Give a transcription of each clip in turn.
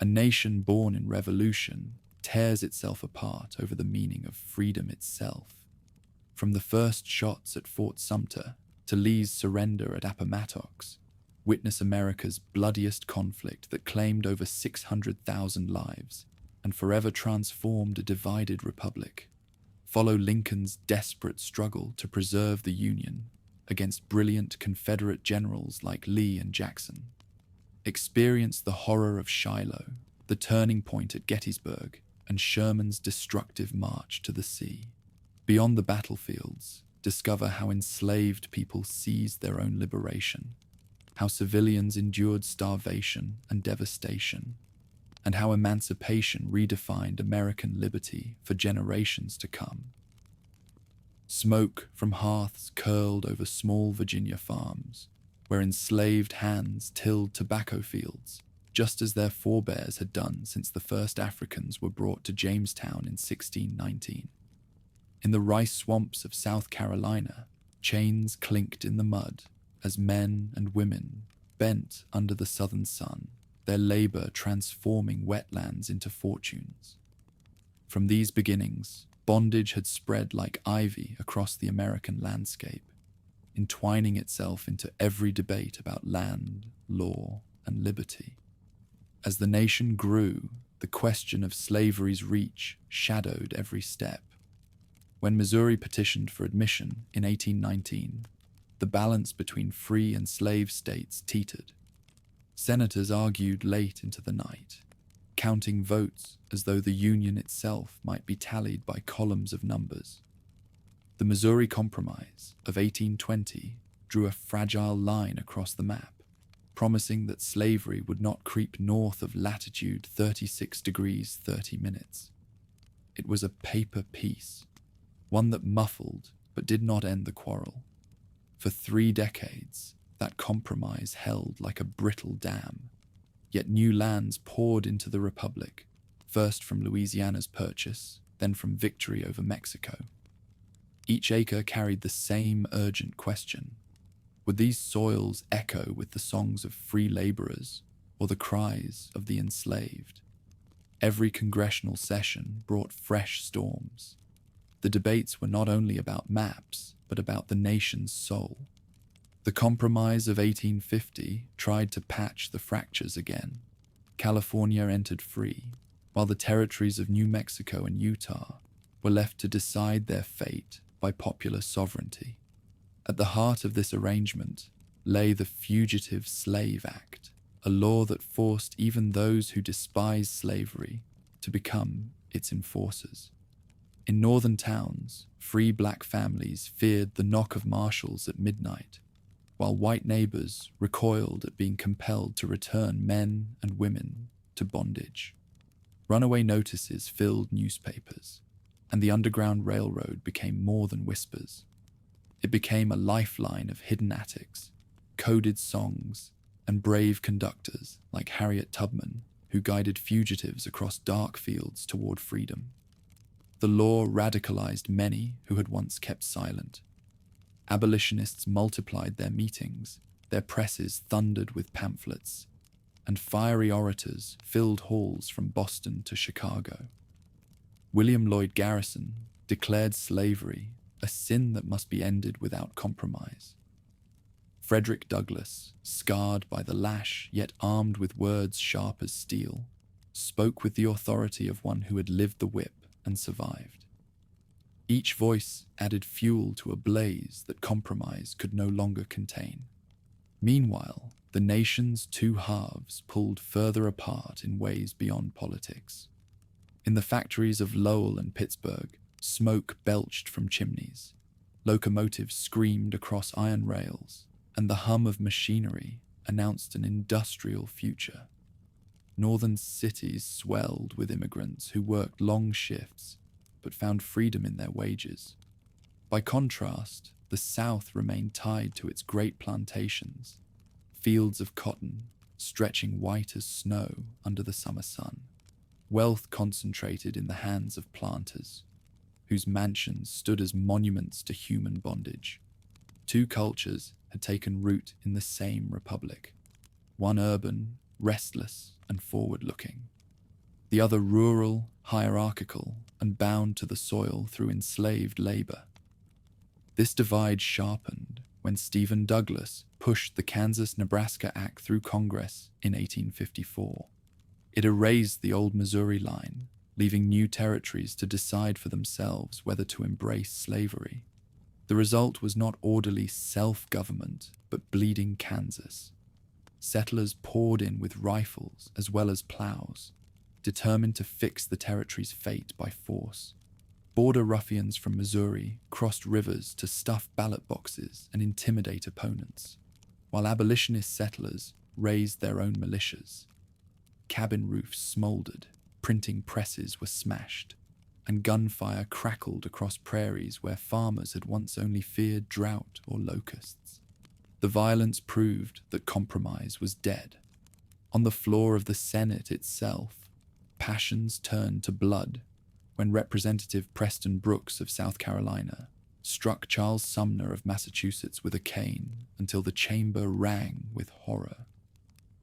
A nation born in revolution tears itself apart over the meaning of freedom itself. From the first shots at Fort Sumter to Lee's surrender at Appomattox, witness America's bloodiest conflict that claimed over 600,000 lives and forever transformed a divided republic. Follow Lincoln's desperate struggle to preserve the Union against brilliant Confederate generals like Lee and Jackson. Experience the horror of Shiloh, the turning point at Gettysburg, and Sherman's destructive march to the sea. Beyond the battlefields, discover how enslaved people seized their own liberation, how civilians endured starvation and devastation, and how emancipation redefined American liberty for generations to come. Smoke from hearths curled over small Virginia farms, where enslaved hands tilled tobacco fields, just as their forebears had done since the first Africans were brought to Jamestown in 1619. In the rice swamps of South Carolina, chains clinked in the mud as men and women bent under the southern sun, their labor transforming wetlands into fortunes. From these beginnings, bondage had spread like ivy across the American landscape, entwining itself into every debate about land, law, and liberty. As the nation grew, the question of slavery's reach shadowed every step. When Missouri petitioned for admission in 1819, the balance between free and slave states teetered. Senators argued late into the night, counting votes as though the Union itself might be tallied by columns of numbers. The Missouri Compromise of 1820 drew a fragile line across the map, promising that slavery would not creep north of latitude 36 degrees 30 minutes. It was a paper peace, one that muffled but did not end the quarrel. For 3 decades, that compromise held like a brittle dam, yet new lands poured into the Republic, first from Louisiana's purchase, then from victory over Mexico. Each acre carried the same urgent question: would these soils echo with the songs of free laborers or the cries of the enslaved? Every congressional session brought fresh storms. The debates were not only about maps, but about the nation's soul. The Compromise of 1850 tried to patch the fractures again. California entered free, while the territories of New Mexico and Utah were left to decide their fate by popular sovereignty. At the heart of this arrangement lay the Fugitive Slave Act, a law that forced even those who despised slavery to become its enforcers. In northern towns, free black families feared the knock of marshals at midnight, while white neighbors recoiled at being compelled to return men and women to bondage. Runaway notices filled newspapers, and the Underground Railroad became more than whispers. It became a lifeline of hidden attics, coded songs, and brave conductors like Harriet Tubman, who guided fugitives across dark fields toward freedom. The law radicalized many who had once kept silent. Abolitionists multiplied their meetings, their presses thundered with pamphlets, and fiery orators filled halls from Boston to Chicago. William Lloyd Garrison declared slavery a sin that must be ended without compromise. Frederick Douglass, scarred by the lash yet armed with words sharp as steel, spoke with the authority of one who had lived the whip and survived. Each voice added fuel to a blaze that compromise could no longer contain. Meanwhile, the nation's two halves pulled further apart in ways beyond politics. In the factories of Lowell and Pittsburgh, smoke belched from chimneys, locomotives screamed across iron rails, and the hum of machinery announced an industrial future. Northern cities swelled with immigrants who worked long shifts but found freedom in their wages. By contrast, the South remained tied to its great plantations, fields of cotton stretching white as snow under the summer sun. Wealth concentrated in the hands of planters, whose mansions stood as monuments to human bondage. Two cultures had taken root in the same republic, one urban, restless and forward-looking. The other rural, hierarchical, and bound to the soil through enslaved labor. This divide sharpened when Stephen Douglas pushed the Kansas-Nebraska Act through Congress in 1854. It erased the old Missouri line, leaving new territories to decide for themselves whether to embrace slavery. The result was not orderly self-government, but bleeding Kansas. Settlers poured in with rifles as well as plows, determined to fix the territory's fate by force. Border ruffians from Missouri crossed rivers to stuff ballot boxes and intimidate opponents, while abolitionist settlers raised their own militias. Cabin roofs smoldered, printing presses were smashed, and gunfire crackled across prairies where farmers had once only feared drought or locusts. The violence proved that compromise was dead. On the floor of the Senate itself, passions turned to blood when Representative Preston Brooks of South Carolina struck Charles Sumner of Massachusetts with a cane until the chamber rang with horror.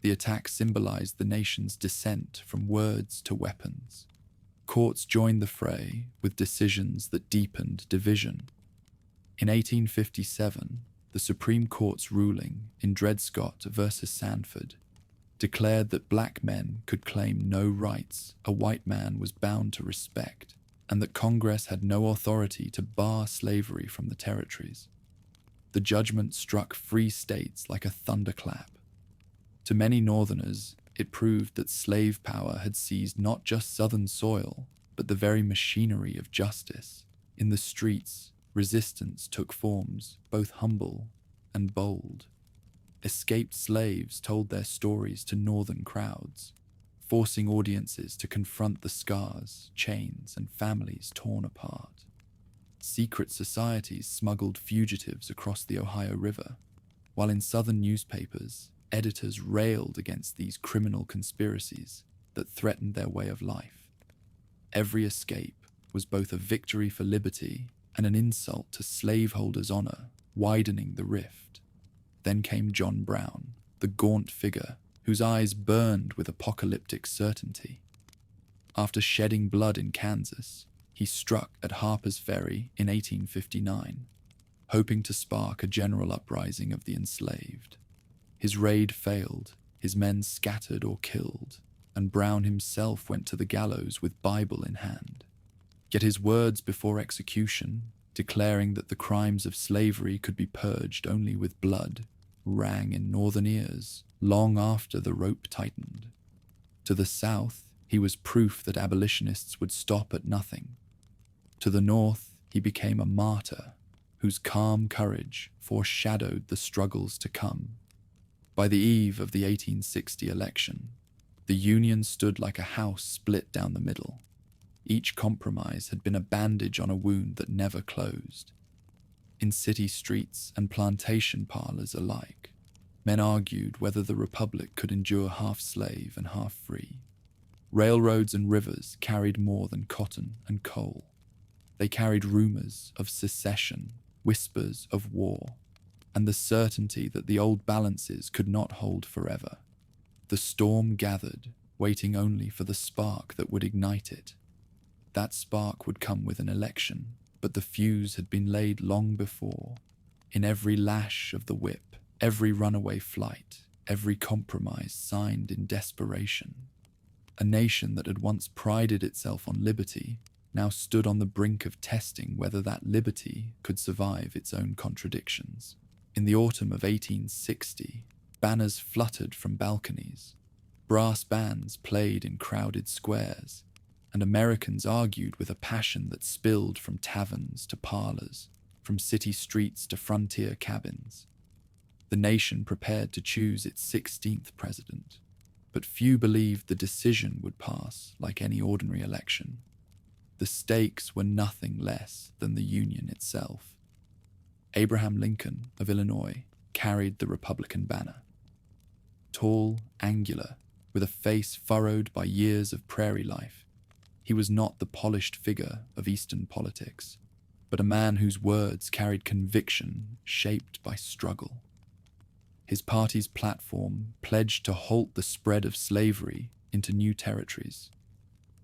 The attack symbolized the nation's descent from words to weapons. Courts joined the fray with decisions that deepened division. In 1857, the Supreme Court's ruling in Dred Scott versus Sanford declared that black men could claim no rights a white man was bound to respect, and that Congress had no authority to bar slavery from the territories. The judgment struck free states like a thunderclap. To many Northerners, it proved that slave power had seized not just Southern soil, but the very machinery of justice. In the streets, resistance took forms both humble and bold. Escaped slaves told their stories to Northern crowds, forcing audiences to confront the scars, chains, and families torn apart. Secret societies smuggled fugitives across the Ohio River, while in Southern newspapers, editors railed against these criminal conspiracies that threatened their way of life. Every escape was both a victory for liberty and an insult to slaveholders' honor, widening the rift. Then came John Brown, the gaunt figure whose eyes burned with apocalyptic certainty. After shedding blood in Kansas, he struck at Harper's Ferry in 1859, hoping to spark a general uprising of the enslaved. His raid failed, his men scattered or killed, and Brown himself went to the gallows with Bible in hand. Yet his words before execution, declaring that the crimes of slavery could be purged only with blood, rang in Northern ears long after the rope tightened. To the South, he was proof that abolitionists would stop at nothing. To the North, he became a martyr whose calm courage foreshadowed the struggles to come. By the eve of the 1860 election, the Union stood like a house split down the middle. Each compromise had been a bandage on a wound that never closed. In city streets and plantation parlors alike, men argued whether the Republic could endure half slave and half free. Railroads and rivers carried more than cotton and coal. They carried rumors of secession, whispers of war, and the certainty that the old balances could not hold forever. The storm gathered, waiting only for the spark that would ignite it. That spark would come with an election, but the fuse had been laid long before. In every lash of the whip, every runaway flight, every compromise signed in desperation. A nation that had once prided itself on liberty now stood on the brink of testing whether that liberty could survive its own contradictions. In the autumn of 1860, banners fluttered from balconies, brass bands played in crowded squares, and Americans argued with a passion that spilled from taverns to parlors, from city streets to frontier cabins. The nation prepared to choose its 16th president, but few believed the decision would pass like any ordinary election. The stakes were nothing less than the Union itself. Abraham Lincoln of Illinois carried the Republican banner. Tall, angular, with a face furrowed by years of prairie life, he was not the polished figure of Eastern politics, but a man whose words carried conviction shaped by struggle. His party's platform pledged to halt the spread of slavery into new territories.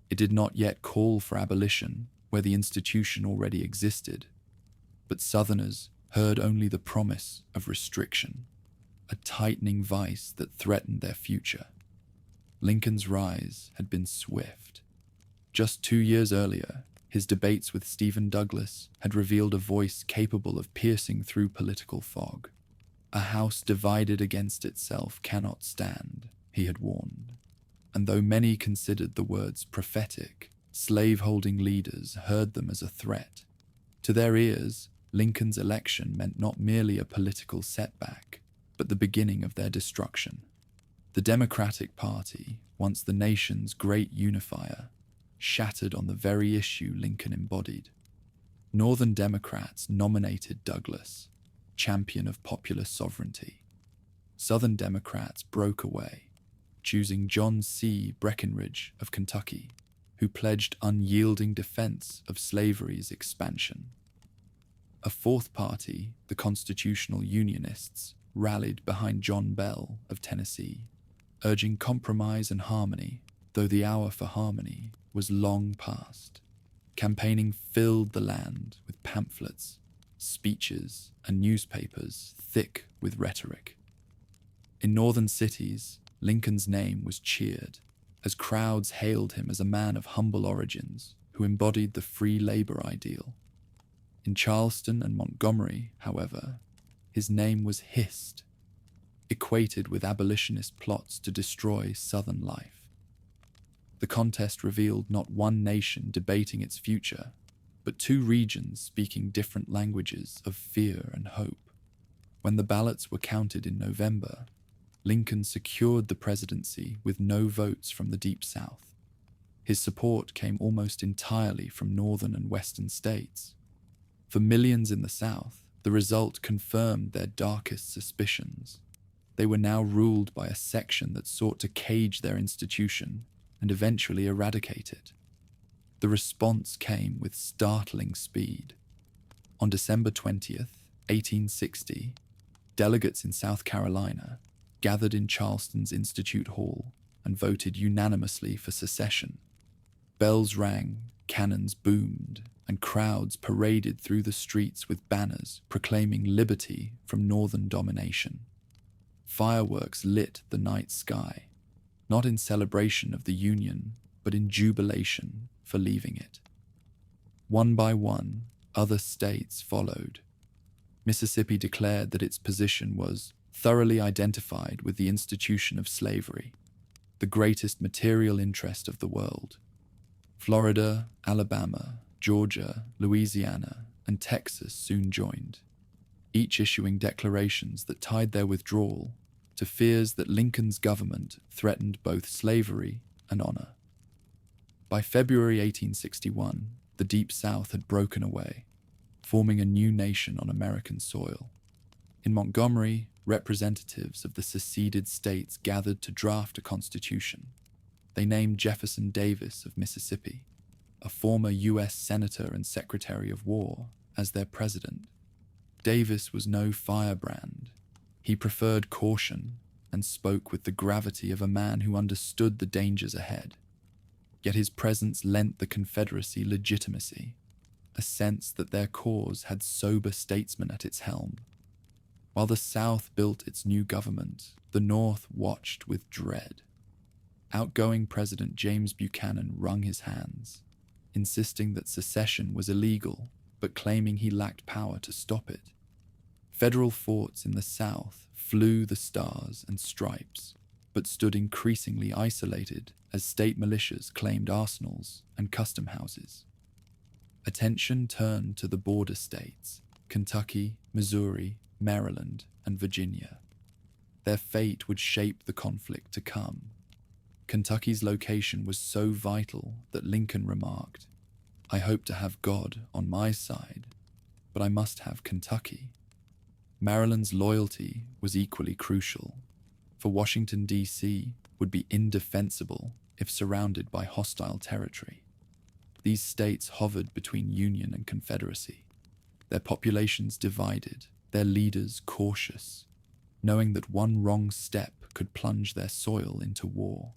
It did not yet call for abolition where the institution already existed, but Southerners heard only the promise of restriction, a tightening vice that threatened their future. Lincoln's rise had been swift. Just 2 years earlier, his debates with Stephen Douglas had revealed a voice capable of piercing through political fog. A house divided against itself cannot stand, he had warned. And though many considered the words prophetic, slave-holding leaders heard them as a threat. To their ears, Lincoln's election meant not merely a political setback, but the beginning of their destruction. The Democratic Party, once the nation's great unifier, shattered on the very issue Lincoln embodied. Northern Democrats nominated Douglas, champion of popular sovereignty. Southern Democrats broke away, choosing John C. Breckinridge of Kentucky, who pledged unyielding defense of slavery's expansion. A fourth party, the Constitutional Unionists, rallied behind John Bell of Tennessee, urging compromise and harmony, though the hour for harmony was long past. Campaigning filled the land with pamphlets, speeches, and newspapers thick with rhetoric. In northern cities, Lincoln's name was cheered, as crowds hailed him as a man of humble origins who embodied the free labor ideal. In Charleston and Montgomery, however, his name was hissed, equated with abolitionist plots to destroy Southern life. The contest revealed not one nation debating its future, but two regions speaking different languages of fear and hope. When the ballots were counted in November, Lincoln secured the presidency with no votes from the Deep South. His support came almost entirely from northern and western states. For millions in the South, the result confirmed their darkest suspicions. They were now ruled by a section that sought to cage their institution and eventually eradicate it. The response came with startling speed. On December 20th, 1860, delegates in South Carolina gathered in Charleston's Institute Hall and voted unanimously for secession. Bells rang, cannons boomed, and crowds paraded through the streets with banners proclaiming liberty from northern domination. Fireworks lit the night sky, not in celebration of the Union, but in jubilation for leaving it. One by one, other states followed. Mississippi declared that its position was thoroughly identified with the institution of slavery, the greatest material interest of the world. Florida, Alabama, Georgia, Louisiana, and Texas soon joined, each issuing declarations that tied their withdrawal to fears that Lincoln's government threatened both slavery and honor. By February 1861, the Deep South had broken away, forming a new nation on American soil. In Montgomery, representatives of the seceded states gathered to draft a constitution. They named Jefferson Davis of Mississippi, a former U.S. Senator and Secretary of War, as their president. Davis was no firebrand. He preferred caution and spoke with the gravity of a man who understood the dangers ahead. Yet his presence lent the Confederacy legitimacy, a sense that their cause had sober statesmen at its helm. While the South built its new government, the North watched with dread. Outgoing President James Buchanan wrung his hands, insisting that secession was illegal, but claiming he lacked power to stop it. Federal forts in the South flew the stars and stripes, but stood increasingly isolated as state militias claimed arsenals and custom houses. Attention turned to the border states, Kentucky, Missouri, Maryland, and Virginia. Their fate would shape the conflict to come. Kentucky's location was so vital that Lincoln remarked, "I hope to have God on my side, but I must have Kentucky." Maryland's loyalty was equally crucial, for Washington, D.C. would be indefensible if surrounded by hostile territory. These states hovered between Union and Confederacy, their populations divided, their leaders cautious. knowing that one wrong step could plunge their soil into war.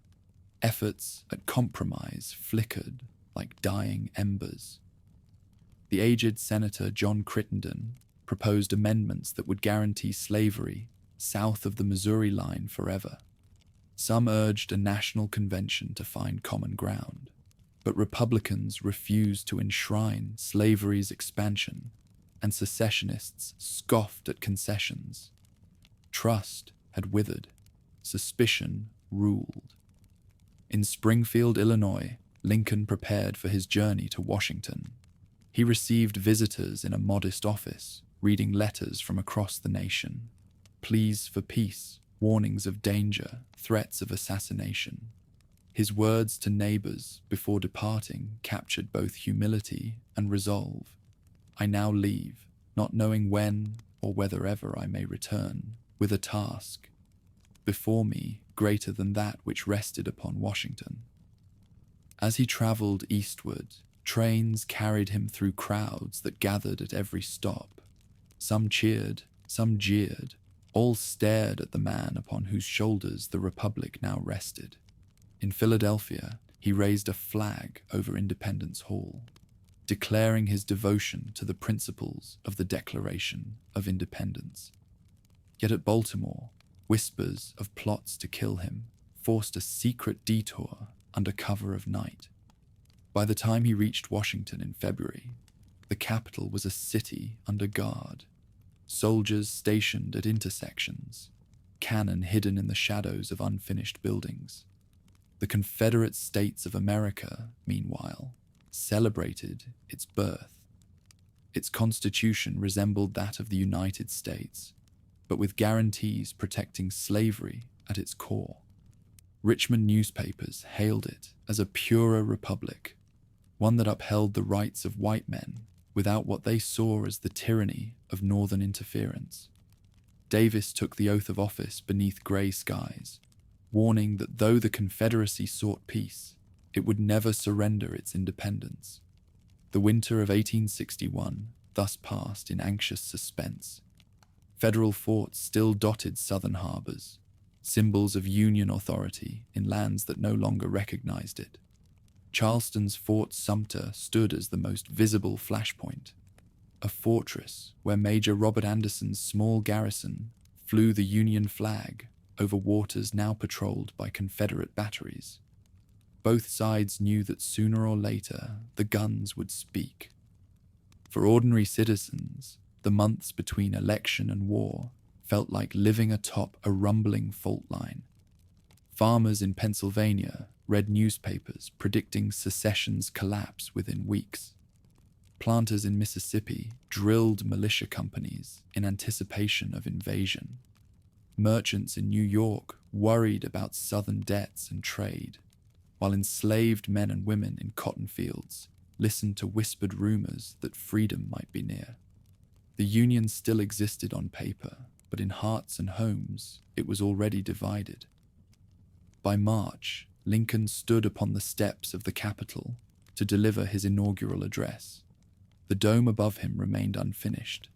Efforts at compromise flickered like dying embers. The aged Senator John Crittenden proposed amendments that would guarantee slavery south of the Missouri line forever. Some urged a national convention to find common ground, but Republicans refused to enshrine slavery's expansion, and secessionists scoffed at concessions. Trust had withered, suspicion ruled. In Springfield, Illinois, Lincoln prepared for his journey to Washington. He received visitors in a modest office, reading letters from across the nation, pleas for peace, warnings of danger, threats of assassination. His words to neighbors before departing captured both humility and resolve. I now leave, not knowing when or whether ever I may return, with a task before me greater than that which rested upon Washington. As he traveled eastward, trains carried him through crowds that gathered at every stop. Some cheered, some jeered, all stared at the man upon whose shoulders the Republic now rested. In Philadelphia, he raised a flag over Independence Hall, declaring his devotion to the principles of the Declaration of Independence. Yet at Baltimore, whispers of plots to kill him forced a secret detour under cover of night. By the time he reached Washington in February, the capital was a city under guard, soldiers stationed at intersections, cannon hidden in the shadows of unfinished buildings. The Confederate States of America, meanwhile, celebrated its birth. Its constitution resembled that of the United States, but with guarantees protecting slavery at its core. Richmond newspapers hailed it as a purer republic, one that upheld the rights of white men without what they saw as the tyranny of northern interference. Davis took the oath of office beneath grey skies, warning that though the Confederacy sought peace, it would never surrender its independence. The winter of 1861 thus passed in anxious suspense. Federal forts still dotted southern harbors, symbols of Union authority in lands that no longer recognized it. Charleston's Fort Sumter stood as the most visible flashpoint, a fortress where Major Robert Anderson's small garrison flew the Union flag over waters now patrolled by Confederate batteries. Both sides knew that sooner or later the guns would speak. For ordinary citizens, the months between election and war felt like living atop a rumbling fault line. Farmers in Pennsylvania read newspapers predicting secession's collapse within weeks. Planters in Mississippi drilled militia companies in anticipation of invasion. Merchants in New York worried about southern debts and trade, while enslaved men and women in cotton fields listened to whispered rumors that freedom might be near. The Union still existed on paper, but in hearts and homes it was already divided. By March, Lincoln stood upon the steps of the Capitol to deliver his inaugural address. The dome above him remained unfinished,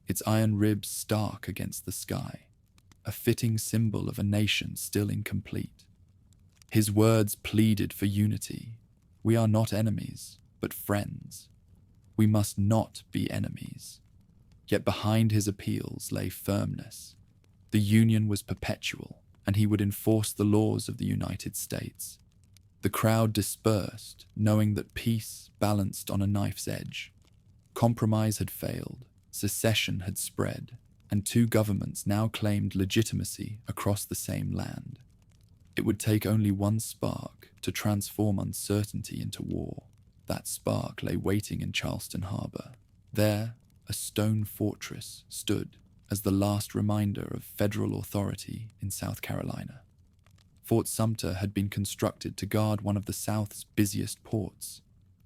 its iron ribs stark against the sky, a fitting symbol of a nation still incomplete. His words pleaded for unity. We are not enemies, but friends. We must not be enemies. Yet behind his appeals lay firmness. The Union was perpetual, and he would enforce the laws of the United States. The crowd dispersed, knowing that peace balanced on a knife's edge. Compromise had failed, secession had spread, and two governments now claimed legitimacy across the same land. It would take only one spark to transform uncertainty into war. That spark lay waiting in Charleston Harbor. There, a stone fortress stood as the last reminder of federal authority in South Carolina. Fort Sumter had been constructed to guard one of the South's busiest ports,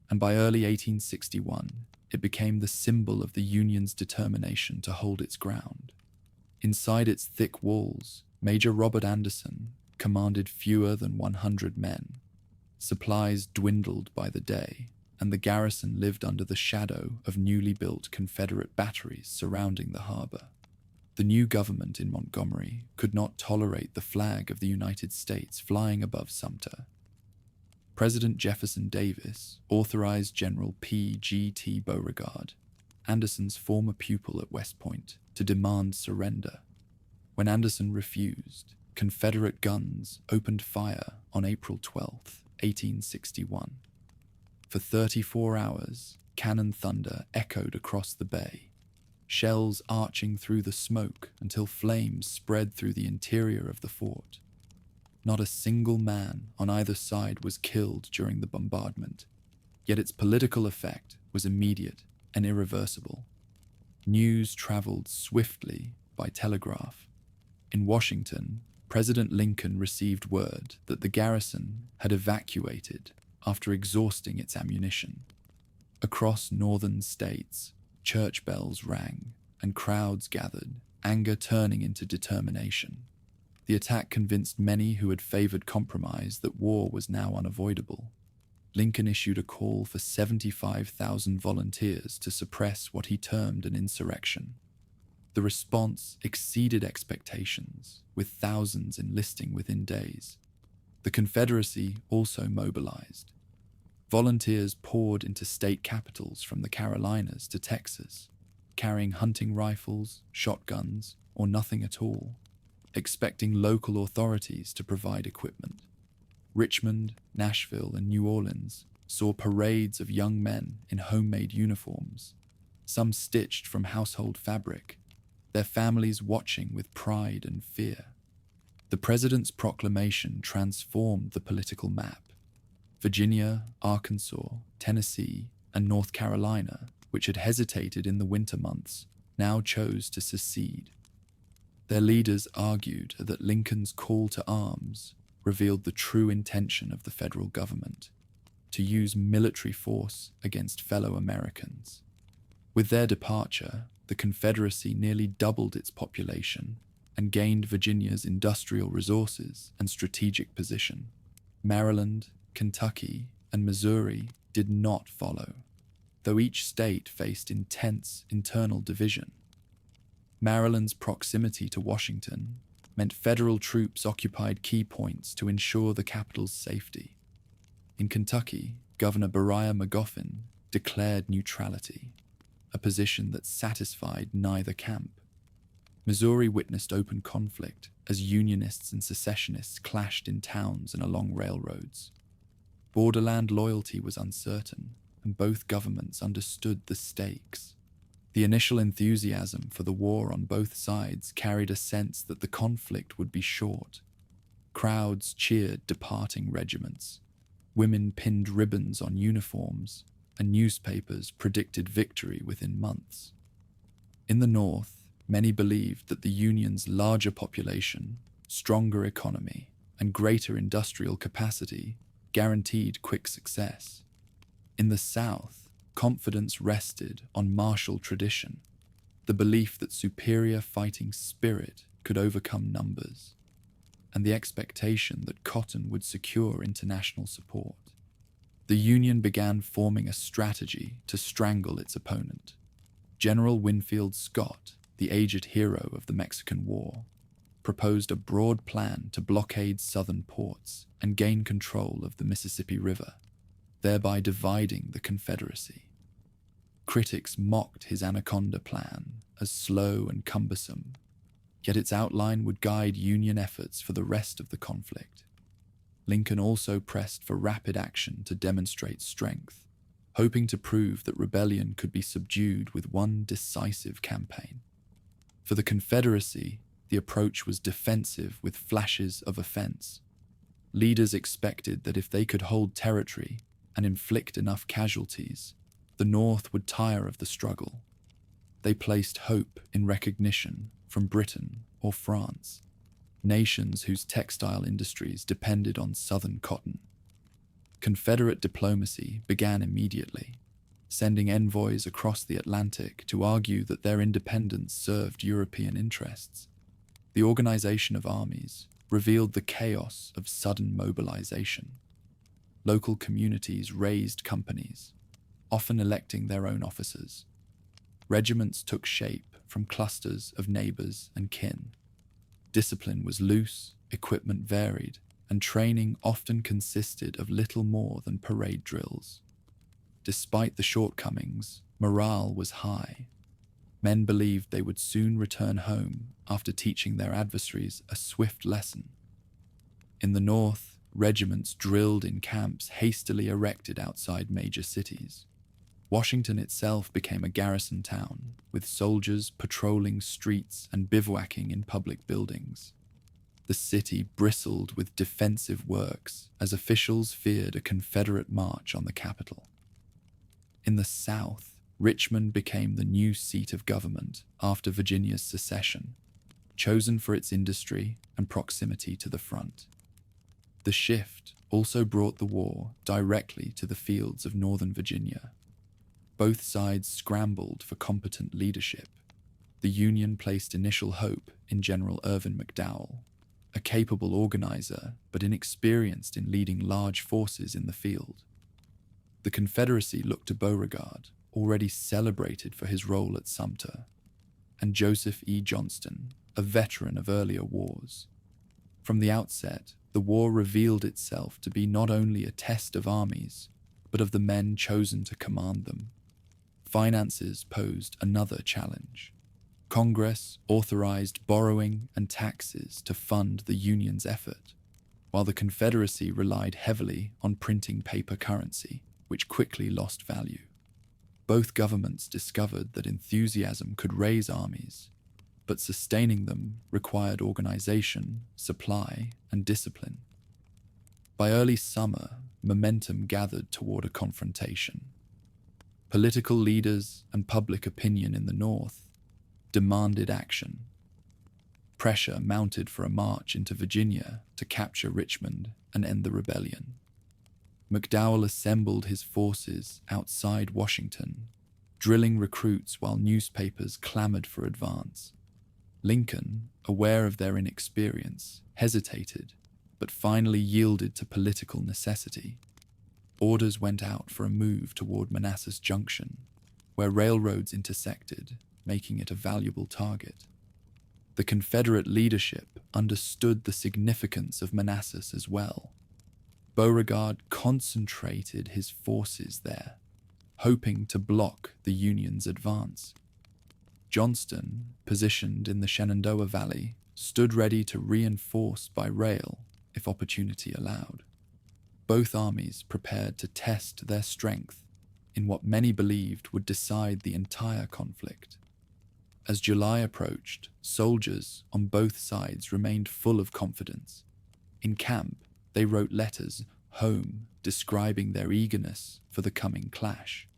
and by early 1861, it became the symbol of the Union's determination to hold its ground. Inside its thick walls, Major Robert Anderson commanded fewer than 100 men. Supplies dwindled by the day, and the garrison lived under the shadow of newly built Confederate batteries surrounding the harbor. The new government in Montgomery could not tolerate the flag of the United States flying above Sumter. President Jefferson Davis authorized General P.G.T. Beauregard, Anderson's former pupil at West Point, to demand surrender. When Anderson refused, Confederate guns opened fire on April 12, 1861. For 34 hours, cannon thunder echoed across the bay, shells arching through the smoke until flames spread through the interior of the fort. Not a single man on either side was killed during the bombardment, yet its political effect was immediate and irreversible. News traveled swiftly by telegraph. In Washington, President Lincoln received word that the garrison had evacuated after exhausting its ammunition. Across northern states, church bells rang and crowds gathered, anger turning into determination. The attack convinced many who had favored compromise that war was now unavoidable. Lincoln issued a call for 75,000 volunteers to suppress what he termed an insurrection. The response exceeded expectations, with thousands enlisting within days. The Confederacy also mobilized. Volunteers poured into state capitals from the Carolinas to Texas, carrying hunting rifles, shotguns, or nothing at all, expecting local authorities to provide equipment. Richmond, Nashville, and New Orleans saw parades of young men in homemade uniforms, some stitched from household fabric, their families watching with pride and fear. The president's proclamation transformed the political map. Virginia, Arkansas, Tennessee, and North Carolina, which had hesitated in the winter months, now chose to secede. Their leaders argued that Lincoln's call to arms revealed the true intention of the federal government, to use military force against fellow Americans. With their departure, the Confederacy nearly doubled its population and gained Virginia's industrial resources and strategic position. Maryland, Kentucky, and Missouri did not follow, though each state faced intense internal division. Maryland's proximity to Washington meant federal troops occupied key points to ensure the capital's safety. In Kentucky, Governor Beriah Magoffin declared neutrality, a position that satisfied neither camp. Missouri witnessed open conflict as Unionists and Secessionists clashed in towns and along railroads. Borderland loyalty was uncertain, and both governments understood the stakes. The initial enthusiasm for the war on both sides carried a sense that the conflict would be short. Crowds cheered departing regiments. Women pinned ribbons on uniforms, and newspapers predicted victory within months. In the North, many believed that the Union's larger population, stronger economy, and greater industrial capacity guaranteed quick success. In the South, confidence rested on martial tradition, the belief that superior fighting spirit could overcome numbers, and the expectation that cotton would secure international support. The Union began forming a strategy to strangle its opponent. General Winfield Scott, the aged hero of the Mexican War, proposed a broad plan to blockade southern ports and gain control of the Mississippi River, thereby dividing the Confederacy. Critics mocked his Anaconda plan as slow and cumbersome, yet its outline would guide Union efforts for the rest of the conflict. Lincoln also pressed for rapid action to demonstrate strength, hoping to prove that rebellion could be subdued with one decisive campaign. For the Confederacy, the approach was defensive with flashes of offense. Leaders expected that if they could hold territory and inflict enough casualties, the North would tire of the struggle. They placed hope in recognition from Britain or France, nations whose textile industries depended on Southern cotton. Confederate diplomacy began immediately, sending envoys across the Atlantic to argue that their independence served European interests. The organization of armies revealed the chaos of sudden mobilization. Local communities raised companies, often electing their own officers. Regiments took shape from clusters of neighbors and kin. Discipline was loose, equipment varied, and training often consisted of little more than parade drills. Despite the shortcomings, morale was high. Men believed they would soon return home after teaching their adversaries a swift lesson. In the north, regiments drilled in camps hastily erected outside major cities. Washington itself became a garrison town, with soldiers patrolling streets and bivouacking in public buildings. The city bristled with defensive works as officials feared a Confederate march on the capital. In the South, Richmond became the new seat of government after Virginia's secession, chosen for its industry and proximity to the front. The shift also brought the war directly to the fields of northern Virginia. Both sides scrambled for competent leadership. The Union placed initial hope in General Irvin McDowell, a capable organizer but inexperienced in leading large forces in the field. The Confederacy looked to Beauregard, already celebrated for his role at Sumter, and Joseph E. Johnston, a veteran of earlier wars. From the outset, the war revealed itself to be not only a test of armies, but of the men chosen to command them. Finances posed another challenge. Congress authorized borrowing and taxes to fund the Union's effort, while the Confederacy relied heavily on printing paper currency, which quickly lost value. Both governments discovered that enthusiasm could raise armies, but sustaining them required organization, supply, and discipline. By early summer, momentum gathered toward a confrontation. Political leaders and public opinion in the North demanded action. Pressure mounted for a march into Virginia to capture Richmond and end the rebellion. McDowell assembled his forces outside Washington, drilling recruits while newspapers clamored for advance. Lincoln, aware of their inexperience, hesitated, but finally yielded to political necessity. Orders went out for a move toward Manassas Junction, where railroads intersected, making it a valuable target. The Confederate leadership understood the significance of Manassas as well. Beauregard concentrated his forces there, hoping to block the Union's advance. Johnston, positioned in the Shenandoah Valley, stood ready to reinforce by rail if opportunity allowed. Both armies prepared to test their strength in what many believed would decide the entire conflict. As July approached, soldiers on both sides remained full of confidence. In camp, they wrote letters home describing their eagerness for the coming clash.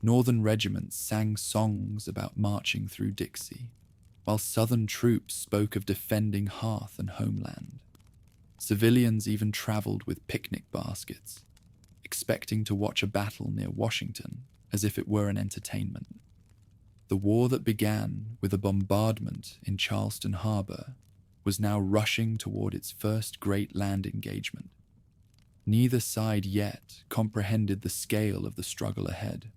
Northern regiments sang songs about marching through Dixie, while Southern troops spoke of defending hearth and homeland. Civilians even traveled with picnic baskets, expecting to watch a battle near Washington as if it were an entertainment. The war that began with a bombardment in Charleston Harbor was now rushing toward its first great land engagement. Neither side yet comprehended the scale of the struggle ahead,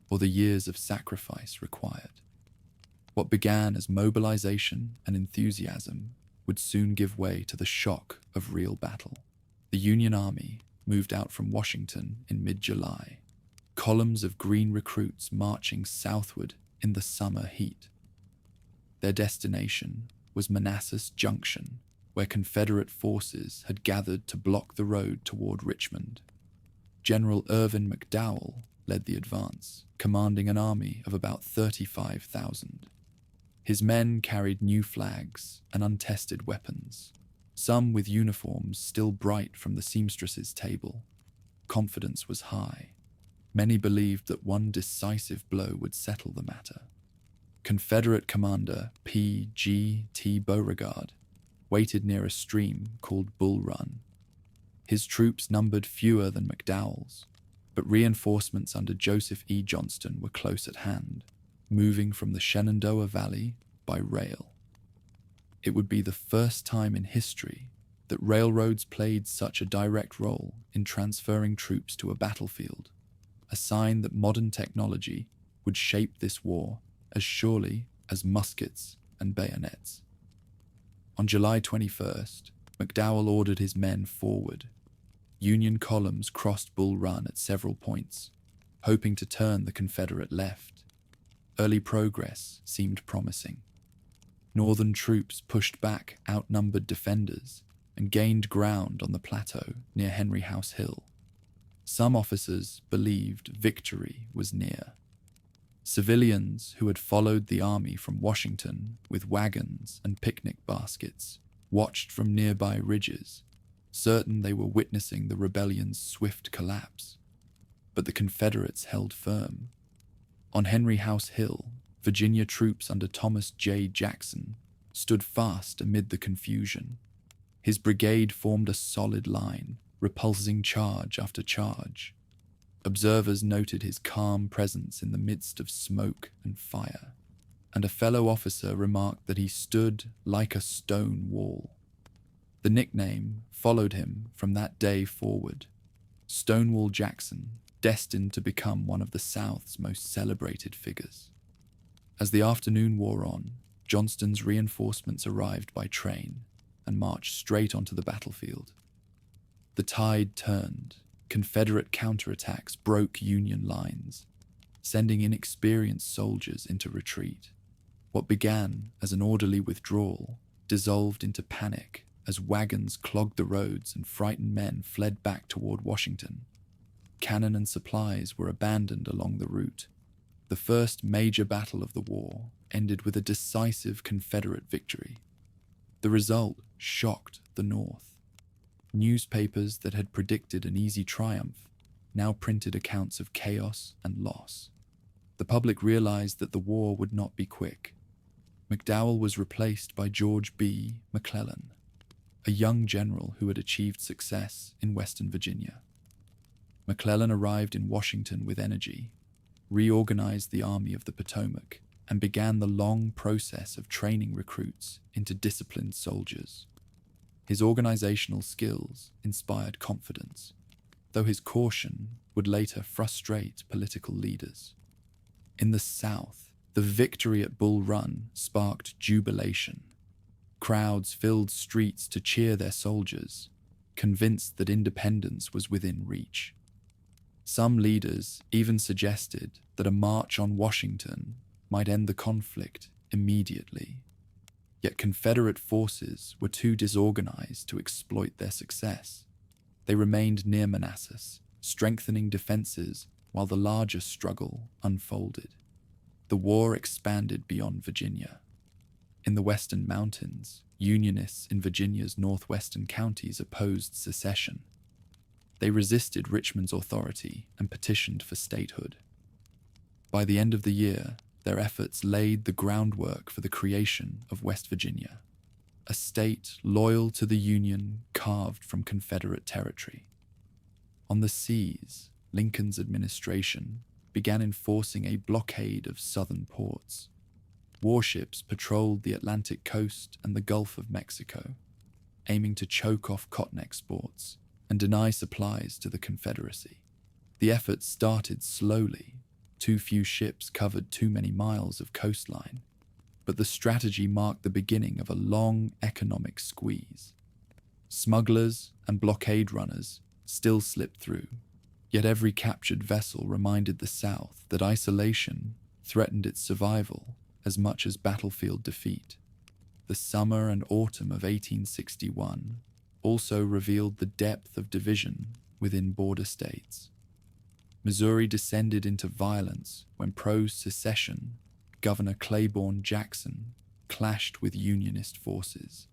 or the years of sacrifice required. What began as mobilization and enthusiasm would soon give way to the shock of real battle. The Union Army moved out from Washington in mid-July, columns of green recruits marching southward in the summer heat. Their destination was Manassas Junction, where Confederate forces had gathered to block the road toward Richmond. General Irvin McDowell led the advance, commanding an army of about 35,000. His men carried new flags and untested weapons, some with uniforms still bright from the seamstress's table. Confidence was high. Many believed that one decisive blow would settle the matter. Confederate Commander P.G.T. Beauregard waited near a stream called Bull Run. His troops numbered fewer than McDowell's, but reinforcements under Joseph E. Johnston were close at hand, moving from the Shenandoah Valley by rail. It would be the first time in history that railroads played such a direct role in transferring troops to a battlefield, a sign that modern technology would shape this war as surely as muskets and bayonets. On July 21st, McDowell ordered his men forward. Union columns crossed Bull Run at several points, hoping to turn the Confederate left. Early progress seemed promising. Northern troops pushed back outnumbered defenders and gained ground on the plateau near Henry House Hill. Some officers believed victory was near. Civilians who had followed the army from Washington with wagons and picnic baskets watched from nearby ridges, certain they were witnessing the rebellion's swift collapse. But the Confederates held firm. On Henry House Hill, Virginia troops under Thomas J. Jackson stood fast amid the confusion. His brigade formed a solid line, repulsing charge after charge. Observers noted his calm presence in the midst of smoke and fire, and a fellow officer remarked that he stood like a stone wall. The nickname followed him from that day forward. Stonewall Jackson, destined to become one of the South's most celebrated figures. As the afternoon wore on, Johnston's reinforcements arrived by train and marched straight onto the battlefield. The tide turned. Confederate counterattacks broke Union lines, sending inexperienced soldiers into retreat. What began as an orderly withdrawal dissolved into panic as wagons clogged the roads and frightened men fled back toward Washington. Cannon and supplies were abandoned along the route. The first major battle of the war ended with a decisive Confederate victory. The result shocked the North. Newspapers that had predicted an easy triumph now printed accounts of chaos and loss. The public realized that the war would not be quick. McDowell was replaced by George B. McClellan, a young general who had achieved success in Western Virginia. McClellan arrived in Washington with energy, reorganized the Army of the Potomac, and began the long process of training recruits into disciplined soldiers. His organizational skills inspired confidence, though his caution would later frustrate political leaders. In the South, the victory at Bull Run sparked jubilation. Crowds filled streets to cheer their soldiers, convinced that independence was within reach. Some leaders even suggested that a march on Washington might end the conflict immediately. Yet Confederate forces were too disorganized to exploit their success. They remained near Manassas, strengthening defenses while the larger struggle unfolded. The war expanded beyond Virginia. In the Western Mountains, Unionists in Virginia's northwestern counties opposed secession. They resisted Richmond's authority and petitioned for statehood. By the end of the year, their efforts laid the groundwork for the creation of West Virginia, a state loyal to the Union carved from Confederate territory. On the seas, Lincoln's administration began enforcing a blockade of southern ports. Warships patrolled the Atlantic coast and the Gulf of Mexico, aiming to choke off cotton exports and deny supplies to the Confederacy. The effort started slowly. Too few ships covered too many miles of coastline, but the strategy marked the beginning of a long economic squeeze. Smugglers and blockade runners still slipped through, yet every captured vessel reminded the South that isolation threatened its survival as much as battlefield defeat. The summer and autumn of 1861 also revealed the depth of division within border states. Missouri descended into violence when pro-secession Governor Claiborne Jackson clashed with Unionist forces.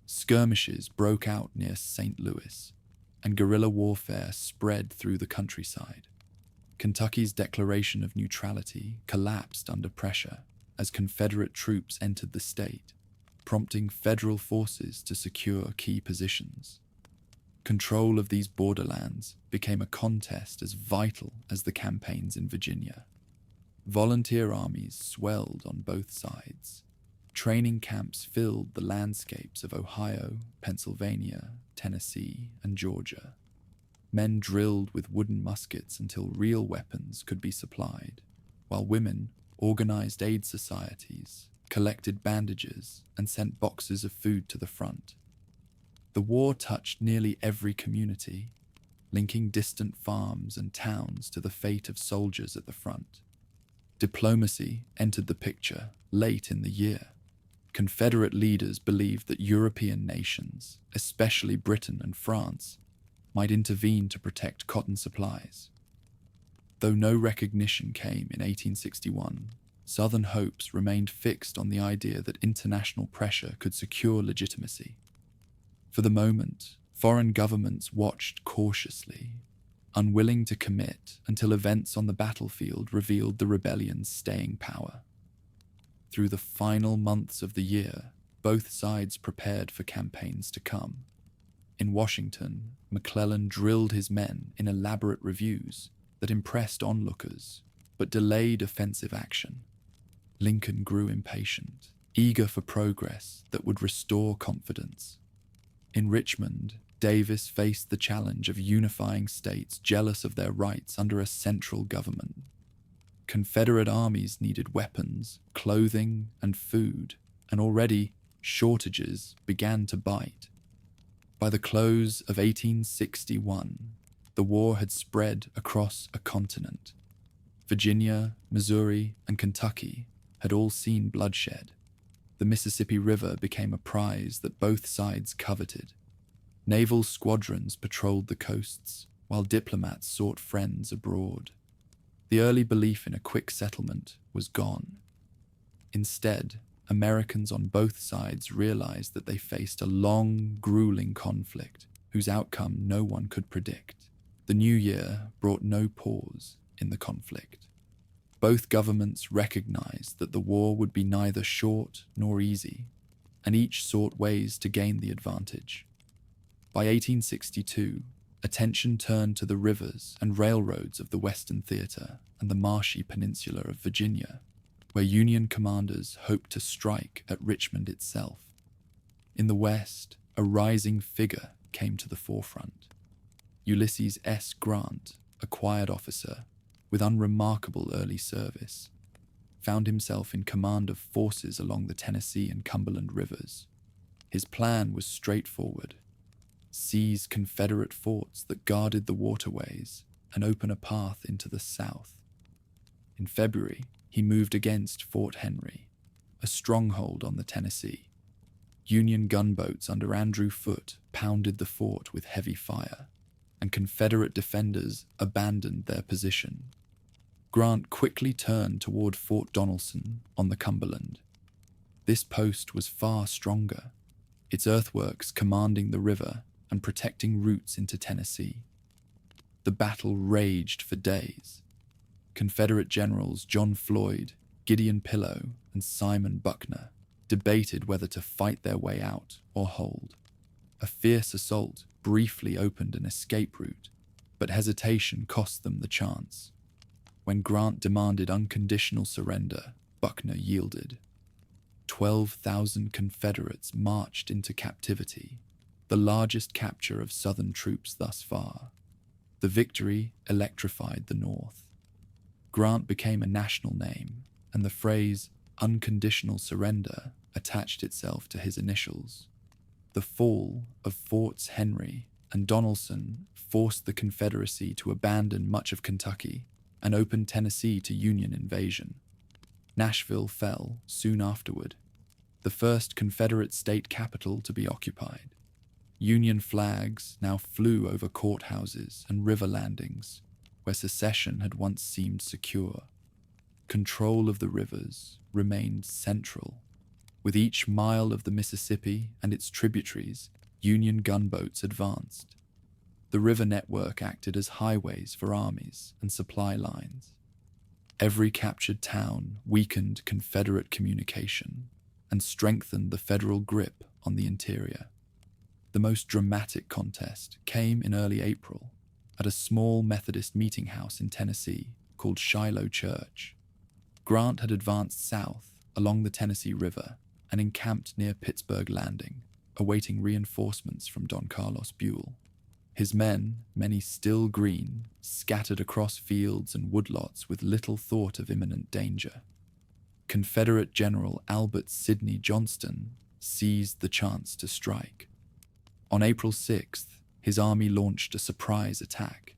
Skirmishes broke out near St. Louis, and guerrilla warfare spread through the countryside. Kentucky's declaration of neutrality collapsed under pressure as Confederate troops entered the state, prompting federal forces to secure key positions. Control of these borderlands became a contest as vital as the campaigns in Virginia. Volunteer armies swelled on both sides. Training camps filled the landscapes of Ohio, Pennsylvania, Tennessee, and Georgia. Men drilled with wooden muskets until real weapons could be supplied. while women organized aid societies, collected bandages, and sent boxes of food to the front. The war touched nearly every community, linking distant farms and towns to the fate of soldiers at the front. Diplomacy entered the picture late in the year. Confederate leaders believed that European nations, especially Britain and France, might intervene to protect cotton supplies. Though no recognition came in 1861, Southern hopes remained fixed on the idea that international pressure could secure legitimacy. For the moment, foreign governments watched cautiously, unwilling to commit until events on the battlefield revealed the rebellion's staying power. Through the final months of the year, both sides prepared for campaigns to come. In Washington, McClellan drilled his men in elaborate reviews that impressed onlookers, but delayed offensive action. Lincoln grew impatient, eager for progress that would restore confidence. In Richmond, Davis faced the challenge of unifying states jealous of their rights under a central government. Confederate armies needed weapons, clothing, and food, and already shortages began to bite. By the close of 1861, the war had spread across a continent. Virginia, Missouri, and Kentucky had all seen bloodshed. The Mississippi River became a prize that both sides coveted. Naval squadrons patrolled the coasts, while diplomats sought friends abroad. The early belief in a quick settlement was gone. Instead, Americans on both sides realized that they faced a long, grueling conflict whose outcome no one could predict. The new year brought no pause in the conflict. Both governments recognized that the war would be neither short nor easy, and each sought ways to gain the advantage. By 1862, attention turned to the rivers and railroads of the Western Theater and the marshy peninsula of Virginia, where Union commanders hoped to strike at Richmond itself. In the West, a rising figure came to the forefront. Ulysses S. Grant, a quiet officer with unremarkable early service, found himself in command of forces along the Tennessee and Cumberland rivers. His plan was straightforward: seize Confederate forts that guarded the waterways and open a path into the South. In February, he moved against Fort Henry, a stronghold on the Tennessee. Union gunboats under Andrew Foote pounded the fort with heavy fire, and Confederate defenders abandoned their position. Grant quickly turned toward Fort Donelson on the Cumberland. This post was far stronger, its earthworks commanding the river and protecting routes into Tennessee. The battle raged for days. Confederate generals John Floyd, Gideon Pillow, and Simon Buckner debated whether to fight their way out or hold. A fierce assault briefly opened an escape route, but hesitation cost them the chance. When Grant demanded unconditional surrender, Buckner yielded. 12,000 Confederates marched into captivity, the largest capture of Southern troops thus far. The victory electrified the North. Grant became a national name, and the phrase unconditional surrender attached itself to his initials. The fall of Forts Henry and Donelson forced the Confederacy to abandon much of Kentucky and opened Tennessee to Union invasion. Nashville fell soon afterward, the first Confederate state capital to be occupied. Union flags now flew over courthouses and river landings, where secession had once seemed secure. Control of the rivers remained central. With each mile of the Mississippi and its tributaries, Union gunboats advanced. The river network acted as highways for armies and supply lines. Every captured town weakened Confederate communication and strengthened the federal grip on the interior. The most dramatic contest came in early April at a small Methodist meeting house in Tennessee called Shiloh Church. Grant had advanced south along the Tennessee River and encamped near Pittsburgh Landing, awaiting reinforcements from Don Carlos Buell. His men, many still green, scattered across fields and woodlots with little thought of imminent danger. Confederate General Albert Sidney Johnston seized the chance to strike. On April 6th, his army launched a surprise attack.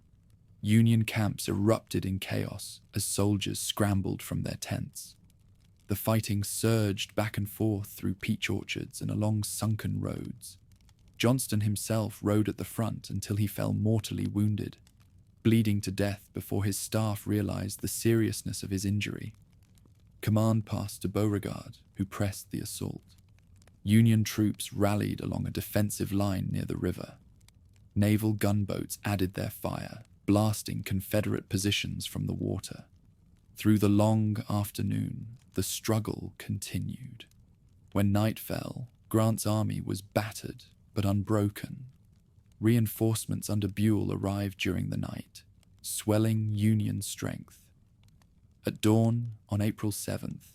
Union camps erupted in chaos as soldiers scrambled from their tents. The fighting surged back and forth through peach orchards and along sunken roads. Johnston himself rode at the front until he fell mortally wounded, bleeding to death before his staff realized the seriousness of his injury. Command passed to Beauregard, who pressed the assault. Union troops rallied along a defensive line near the river. Naval gunboats added their fire, blasting Confederate positions from the water. Through the long afternoon, the struggle continued. When night fell, Grant's army was battered but unbroken. Reinforcements under Buell arrived during the night, swelling Union strength. At dawn on April 7th,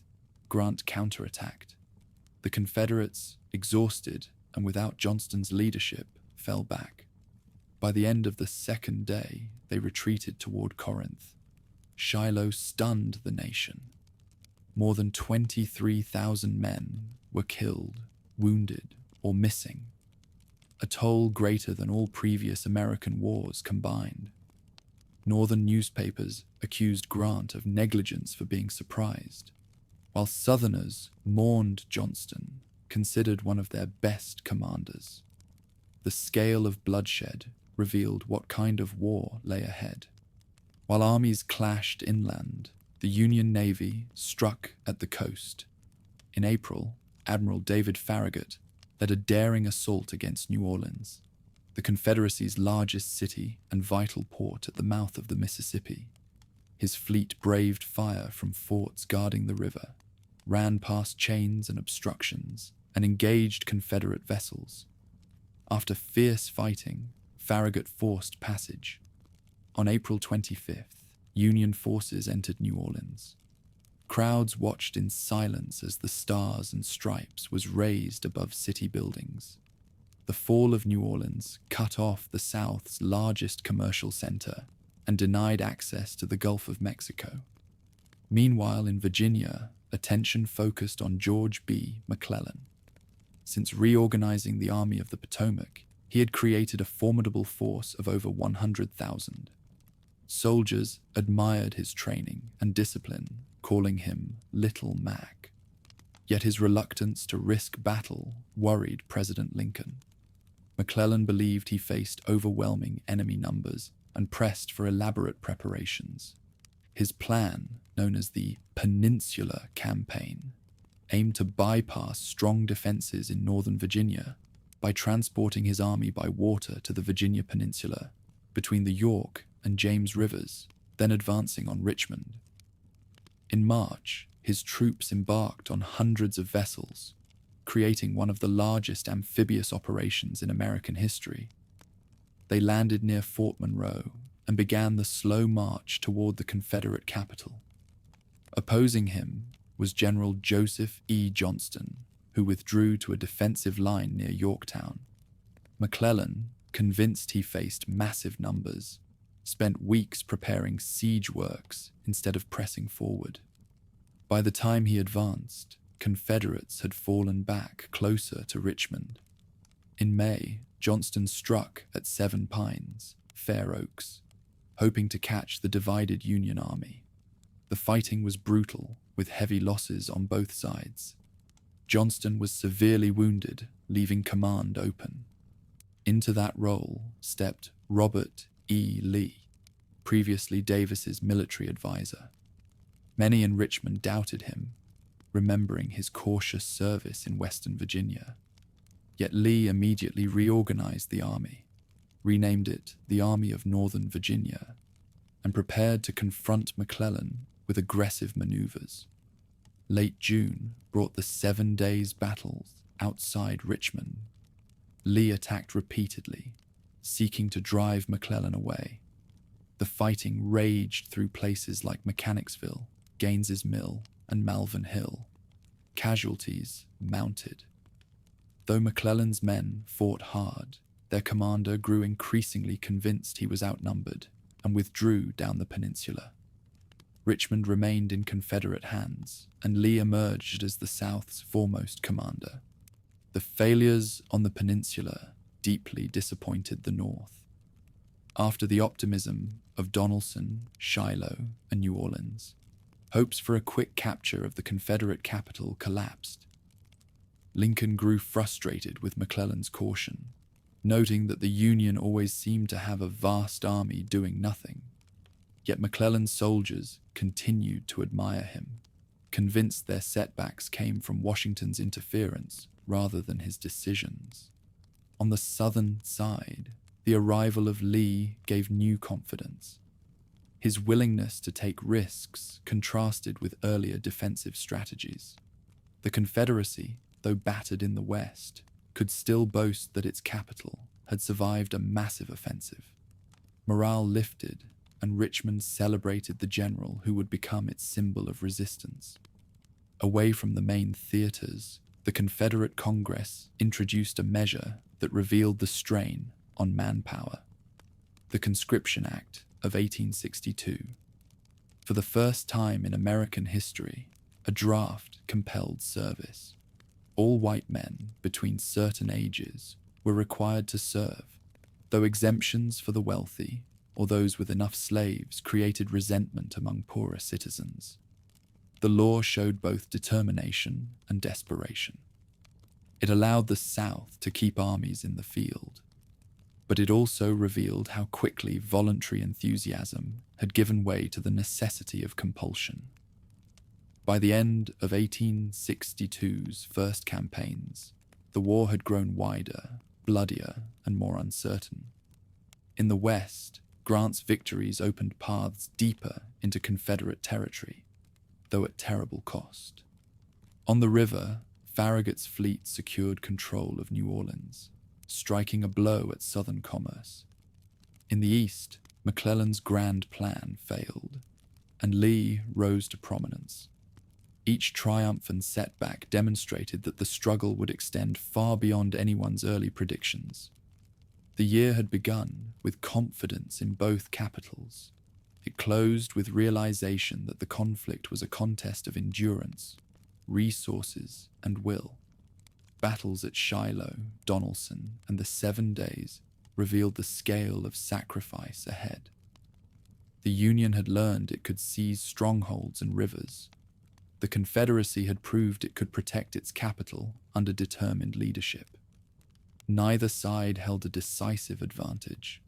Grant counterattacked. The Confederates, exhausted and without Johnston's leadership, fell back. By the end of the second day, they retreated toward Corinth. Shiloh stunned the nation. More than 23,000 men were killed, wounded, or missing, a toll greater than all previous American wars combined. Northern newspapers accused Grant of negligence for being surprised, while Southerners mourned Johnston, considered one of their best commanders. The scale of bloodshed revealed what kind of war lay ahead. While armies clashed inland, the Union Navy struck at the coast. In April, Admiral David Farragut led a daring assault against New Orleans, the Confederacy's largest city and vital port at the mouth of the Mississippi. His fleet braved fire from forts guarding the river, ran past chains and obstructions, and engaged Confederate vessels. After fierce fighting, Farragut forced passage. On April 25th, Union forces entered New Orleans. Crowds watched in silence as the Stars and Stripes was raised above city buildings. The fall of New Orleans cut off the South's largest commercial center and denied access to the Gulf of Mexico. Meanwhile, in Virginia, attention focused on George B. McClellan. Since reorganizing the Army of the Potomac, he had created a formidable force of over 100,000. Soldiers admired his training and discipline, calling him Little Mac. Yet his reluctance to risk battle worried President Lincoln. McClellan believed he faced overwhelming enemy numbers and pressed for elaborate preparations. His plan, known as the Peninsular Campaign, aimed to bypass strong defenses in northern Virginia by transporting his army by water to the Virginia Peninsula between the York and James Rivers, then advancing on Richmond. In March, his troops embarked on hundreds of vessels, creating one of the largest amphibious operations in American history. They landed near Fort Monroe and began the slow march toward the Confederate capital. Opposing him was General Joseph E. Johnston, who withdrew to a defensive line near Yorktown. McClellan, convinced he faced massive numbers, spent weeks preparing siege works instead of pressing forward. By the time he advanced, Confederates had fallen back closer to Richmond. In May, Johnston struck at Seven Pines, Fair Oaks, hoping to catch the divided Union army. The fighting was brutal, with heavy losses on both sides. Johnston was severely wounded, leaving command open. Into that role stepped Robert E. Lee, previously Davis's military advisor. Many in Richmond doubted him, remembering his cautious service in Western Virginia. Yet Lee immediately reorganized the army, renamed it the Army of Northern Virginia, and prepared to confront McClellan with aggressive maneuvers. Late June brought the 7 days battles outside Richmond. Lee attacked repeatedly, seeking to drive McClellan away. The fighting raged through places like Mechanicsville, Gaines's Mill, and Malvern Hill. Casualties mounted. Though McClellan's men fought hard, their commander grew increasingly convinced he was outnumbered and withdrew down the peninsula. Richmond remained in Confederate hands, and Lee emerged as the South's foremost commander. The failures on the peninsula deeply disappointed the North. After the optimism of Donelson, Shiloh, and New Orleans, hopes for a quick capture of the Confederate capital collapsed. Lincoln grew frustrated with McClellan's caution, noting that the Union always seemed to have a vast army doing nothing. Yet McClellan's soldiers continued to admire him, convinced their setbacks came from Washington's interference rather than his decisions. On the southern side, the arrival of Lee gave new confidence. His willingness to take risks contrasted with earlier defensive strategies. The Confederacy, though battered in the west, could still boast that its capital had survived a massive offensive. Morale lifted, and Richmond celebrated the general who would become its symbol of resistance. Away from the main theaters, the Confederate Congress introduced a measure that revealed the strain on manpower: the Conscription Act of 1862. For the first time in American history, a draft compelled service. All white men between certain ages were required to serve, though exemptions for the wealthy or those with enough slaves created resentment among poorer citizens. The law showed both determination and desperation. It allowed the South to keep armies in the field, but it also revealed how quickly voluntary enthusiasm had given way to the necessity of compulsion. By the end of 1862's first campaigns, the war had grown wider, bloodier, and more uncertain. In the West, Grant's victories opened paths deeper into Confederate territory, though at terrible cost. On the river, Farragut's fleet secured control of New Orleans, striking a blow at Southern commerce. In the East, McClellan's grand plan failed, and Lee rose to prominence. Each triumph and setback demonstrated that the struggle would extend far beyond anyone's early predictions. The year had begun with confidence in both capitals. It closed with realization that the conflict was a contest of endurance, resources, and will. Battles at Shiloh, Donelson, and the 7 Days revealed the scale of sacrifice ahead. The Union had learned it could seize strongholds and rivers. The Confederacy had proved it could protect its capital under determined leadership. Neither side held a decisive advantage,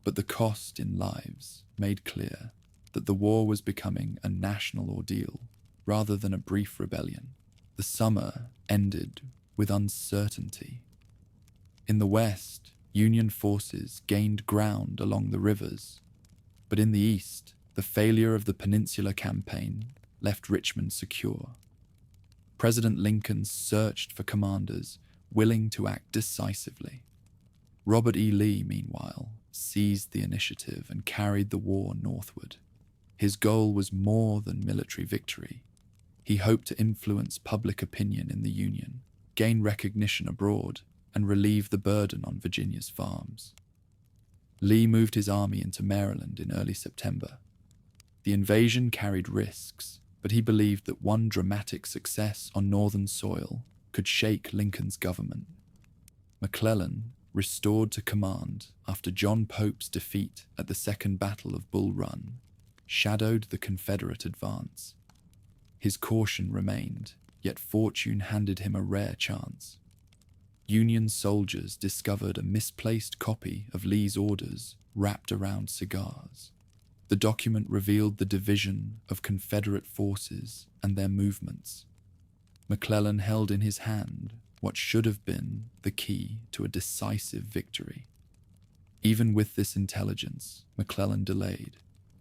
but the cost in lives made clear that the war was becoming a national ordeal rather than a brief rebellion. The summer ended with uncertainty. In the West, Union forces gained ground along the rivers, but in the East, the failure of the Peninsular campaign left Richmond secure. President Lincoln searched for commanders willing to act decisively. Robert E. Lee, meanwhile, seized the initiative and carried the war northward. His goal was more than military victory. He hoped to influence public opinion in the Union, gain recognition abroad, and relieve the burden on Virginia's farms. Lee moved his army into Maryland in early September. The invasion carried risks, but he believed that one dramatic success on northern soil could shake Lincoln's government. McClellan, restored to command after John Pope's defeat at the Second Battle of Bull Run, shadowed the Confederate advance. His caution remained, yet fortune handed him a rare chance. Union soldiers discovered a misplaced copy of Lee's orders wrapped around cigars. The document revealed the division of Confederate forces and their movements. McClellan held in his hand what should have been the key to a decisive victory. Even with this intelligence, McClellan delayed.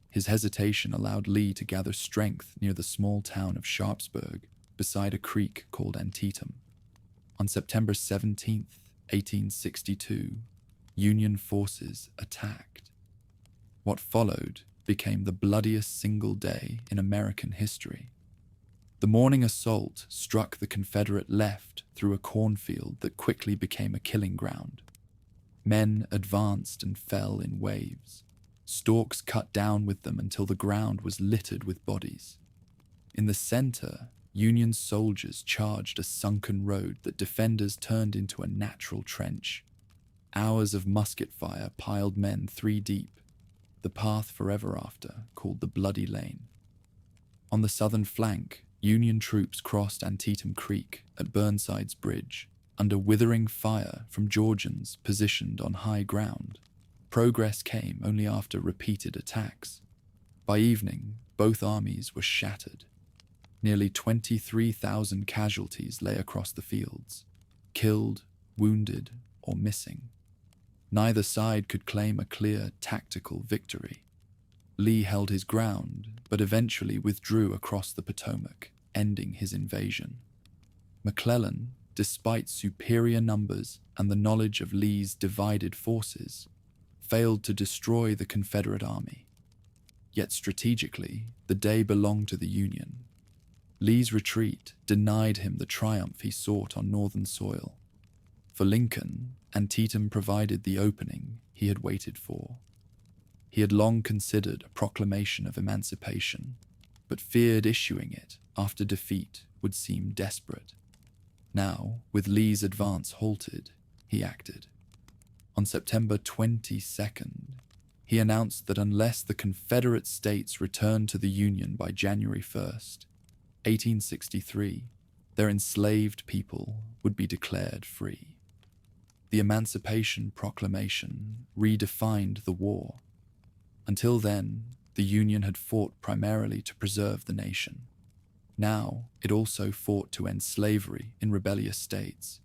His hesitation allowed Lee to gather strength near the small town of Sharpsburg, beside a creek called Antietam. On September 17, 1862, Union forces attacked. What followed became the bloodiest single day in American history. The morning assault struck the Confederate left through a cornfield that quickly became a killing ground. Men advanced and fell in waves. Stalks cut down with them until the ground was littered with bodies. In the center, Union soldiers charged a sunken road that defenders turned into a natural trench. Hours of musket fire piled men 3 deep, the path forever after called the Bloody Lane. On the southern flank, Union troops crossed Antietam Creek at Burnside's Bridge, under withering fire from Georgians positioned on high ground. Progress came only after repeated attacks. By evening, both armies were shattered. Nearly 23,000 casualties lay across the fields, killed, wounded, or missing. Neither side could claim a clear tactical victory. Lee held his ground, but eventually withdrew across the Potomac, ending his invasion. McClellan, despite superior numbers and the knowledge of Lee's divided forces, failed to destroy the Confederate army. Yet strategically, the day belonged to the Union. Lee's retreat denied him the triumph he sought on northern soil. For Lincoln, Antietam provided the opening he had waited for. He had long considered a proclamation of emancipation, but feared issuing it after defeat would seem desperate. Now, with Lee's advance halted, he acted. On September 22nd, he announced that unless the Confederate States returned to the Union by January 1st, 1863, their enslaved people would be declared free. The Emancipation Proclamation redefined the war. Until then, the Union had fought primarily to preserve the nation. Now, it also fought to end slavery in rebellious states.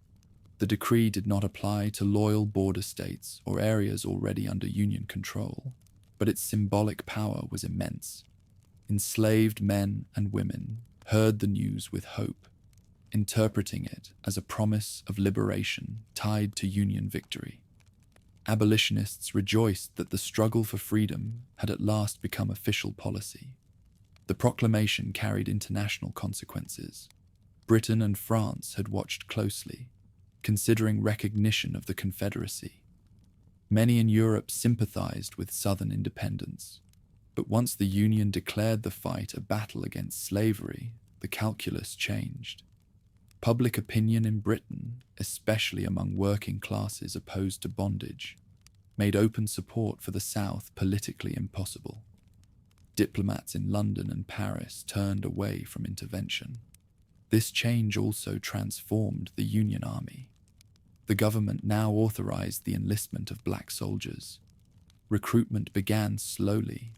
The decree did not apply to loyal border states or areas already under Union control, but its symbolic power was immense. Enslaved men and women heard the news with hope, interpreting it as a promise of liberation tied to Union victory. Abolitionists rejoiced that the struggle for freedom had at last become official policy. The proclamation carried international consequences. Britain and France had watched closely, considering recognition of the Confederacy. Many in Europe sympathized with Southern independence, but once the Union declared the fight a battle against slavery, the calculus changed. Public opinion in Britain, especially among working classes opposed to bondage, made open support for the South politically impossible. Diplomats in London and Paris turned away from intervention. This change also transformed the Union Army. The government now authorized the enlistment of black soldiers. Recruitment began slowly,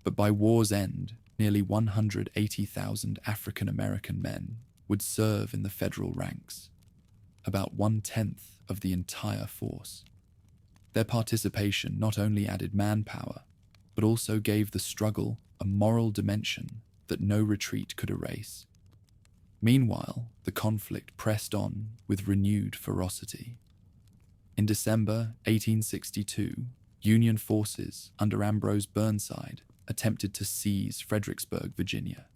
but by war's end, nearly 180,000 African American men would serve in the federal ranks, about 1/10 of the entire force. Their participation not only added manpower, but also gave the struggle a moral dimension that no retreat could erase. Meanwhile, the conflict pressed on with renewed ferocity. In December 1862, Union forces under Ambrose Burnside attempted to seize Fredericksburg, Virginia.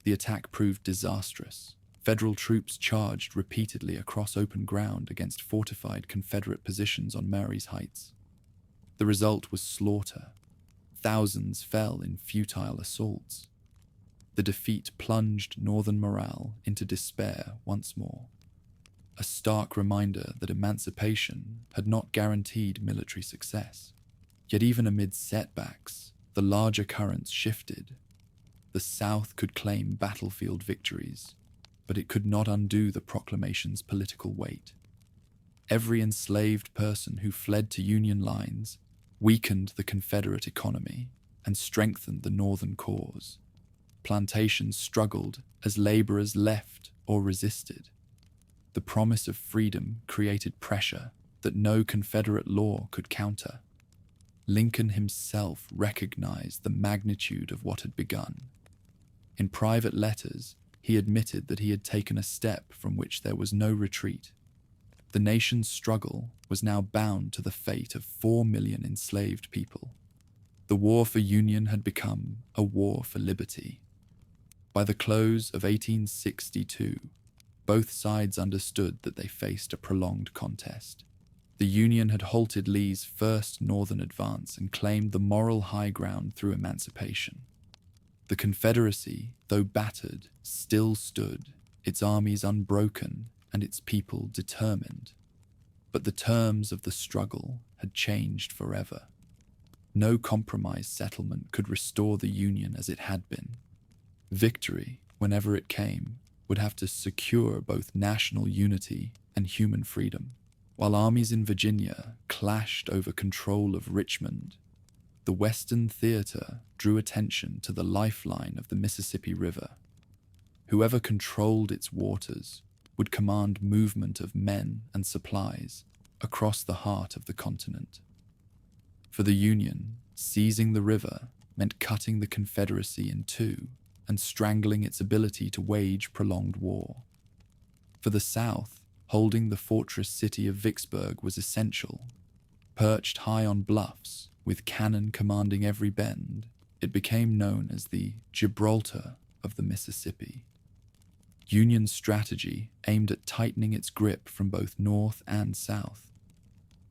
The attack proved disastrous. Federal troops charged repeatedly across open ground against fortified Confederate positions on Murray's Heights. The result was slaughter. Thousands fell in futile assaults. The defeat plunged Northern morale into despair once more. A stark reminder that emancipation had not guaranteed military success. Yet even amid setbacks, the larger currents shifted. The South could claim battlefield victories, but it could not undo the proclamation's political weight. Every enslaved person who fled to Union lines weakened the Confederate economy and strengthened the Northern cause. Plantations struggled as laborers left or resisted. The promise of freedom created pressure that no Confederate law could counter. Lincoln himself recognized the magnitude of what had begun. In private letters, he admitted that he had taken a step from which there was no retreat. The nation's struggle was now bound to the fate of 4 million enslaved people. The war for Union had become a war for liberty. By the close of 1862, both sides understood that they faced a prolonged contest. The The Union had halted Lee's first northern advance and claimed the moral high ground through emancipation. The Confederacy, though battered, still stood, its armies unbroken and its people determined. But the terms of the struggle had changed forever. No compromise settlement could restore the Union as it had been. Victory, whenever it came, would have to secure both national unity and human freedom. While armies in Virginia clashed over control of Richmond, the Western theater drew attention to the lifeline of the Mississippi River. Whoever controlled its waters would command movement of men and supplies across the heart of the continent. For the Union, seizing the river meant cutting the Confederacy in two and strangling its ability to wage prolonged war. For the South, holding the fortress city of Vicksburg was essential. Perched high on bluffs, with cannon commanding every bend, it became known as the Gibraltar of the Mississippi. Union strategy aimed at tightening its grip from both north and south.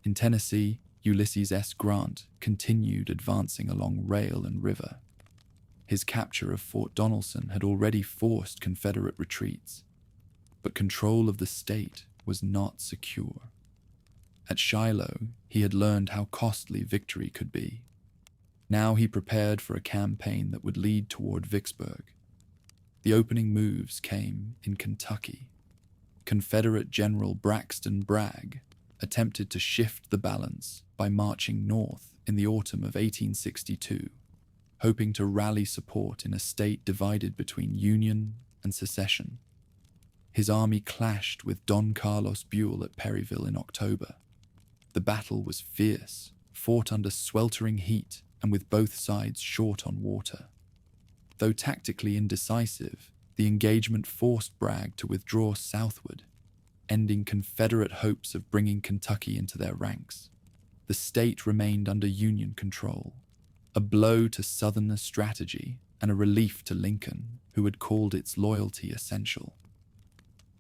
In Tennessee, Ulysses S. Grant continued advancing along rail and river. His capture of Fort Donelson had already forced Confederate retreats, but control of the state was not secure. At Shiloh, he had learned how costly victory could be. Now he prepared for a campaign that would lead toward Vicksburg. The opening moves came in Kentucky. Confederate General Braxton Bragg attempted to shift the balance by marching north in the autumn of 1862, hoping to rally support in a state divided between Union and Secession. His army clashed with Don Carlos Buell at Perryville in October. The battle was fierce, fought under sweltering heat and with both sides short on water. Though tactically indecisive, the engagement forced Bragg to withdraw southward, ending Confederate hopes of bringing Kentucky into their ranks. The state remained under Union control, a blow to Southerners' strategy and a relief to Lincoln, who had called its loyalty essential.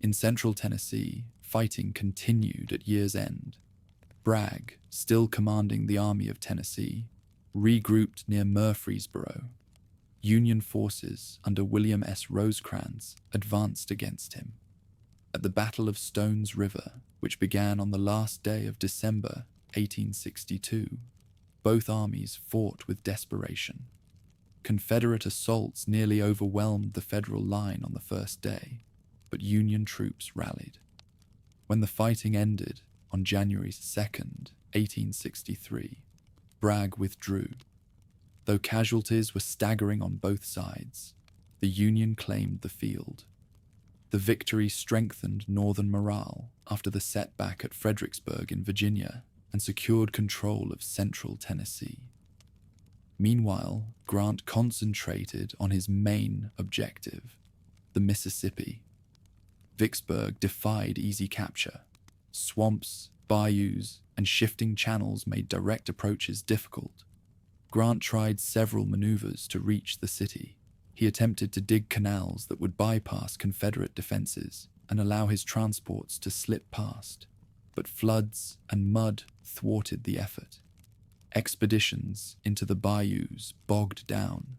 In central Tennessee, fighting continued at year's end. Bragg, still commanding the Army of Tennessee, regrouped near Murfreesboro. Union forces under William S. Rosecrans advanced against him. At the Battle of Stones River, which began on the last day of December 1862, both armies fought with desperation. Confederate assaults nearly overwhelmed the Federal line on the first day, but Union troops rallied. When the fighting ended on January 2nd, 1863, Bragg withdrew. Though casualties were staggering on both sides, the Union claimed the field. The victory strengthened Northern morale after the setback at Fredericksburg in Virginia and secured control of central Tennessee. Meanwhile, Grant concentrated on his main objective, the Mississippi. Vicksburg defied easy capture. Swamps, bayous, and shifting channels made direct approaches difficult. Grant tried several maneuvers to reach the city. He attempted to dig canals that would bypass Confederate defenses and allow his transports to slip past, but floods and mud thwarted the effort. Expeditions into the bayous bogged down.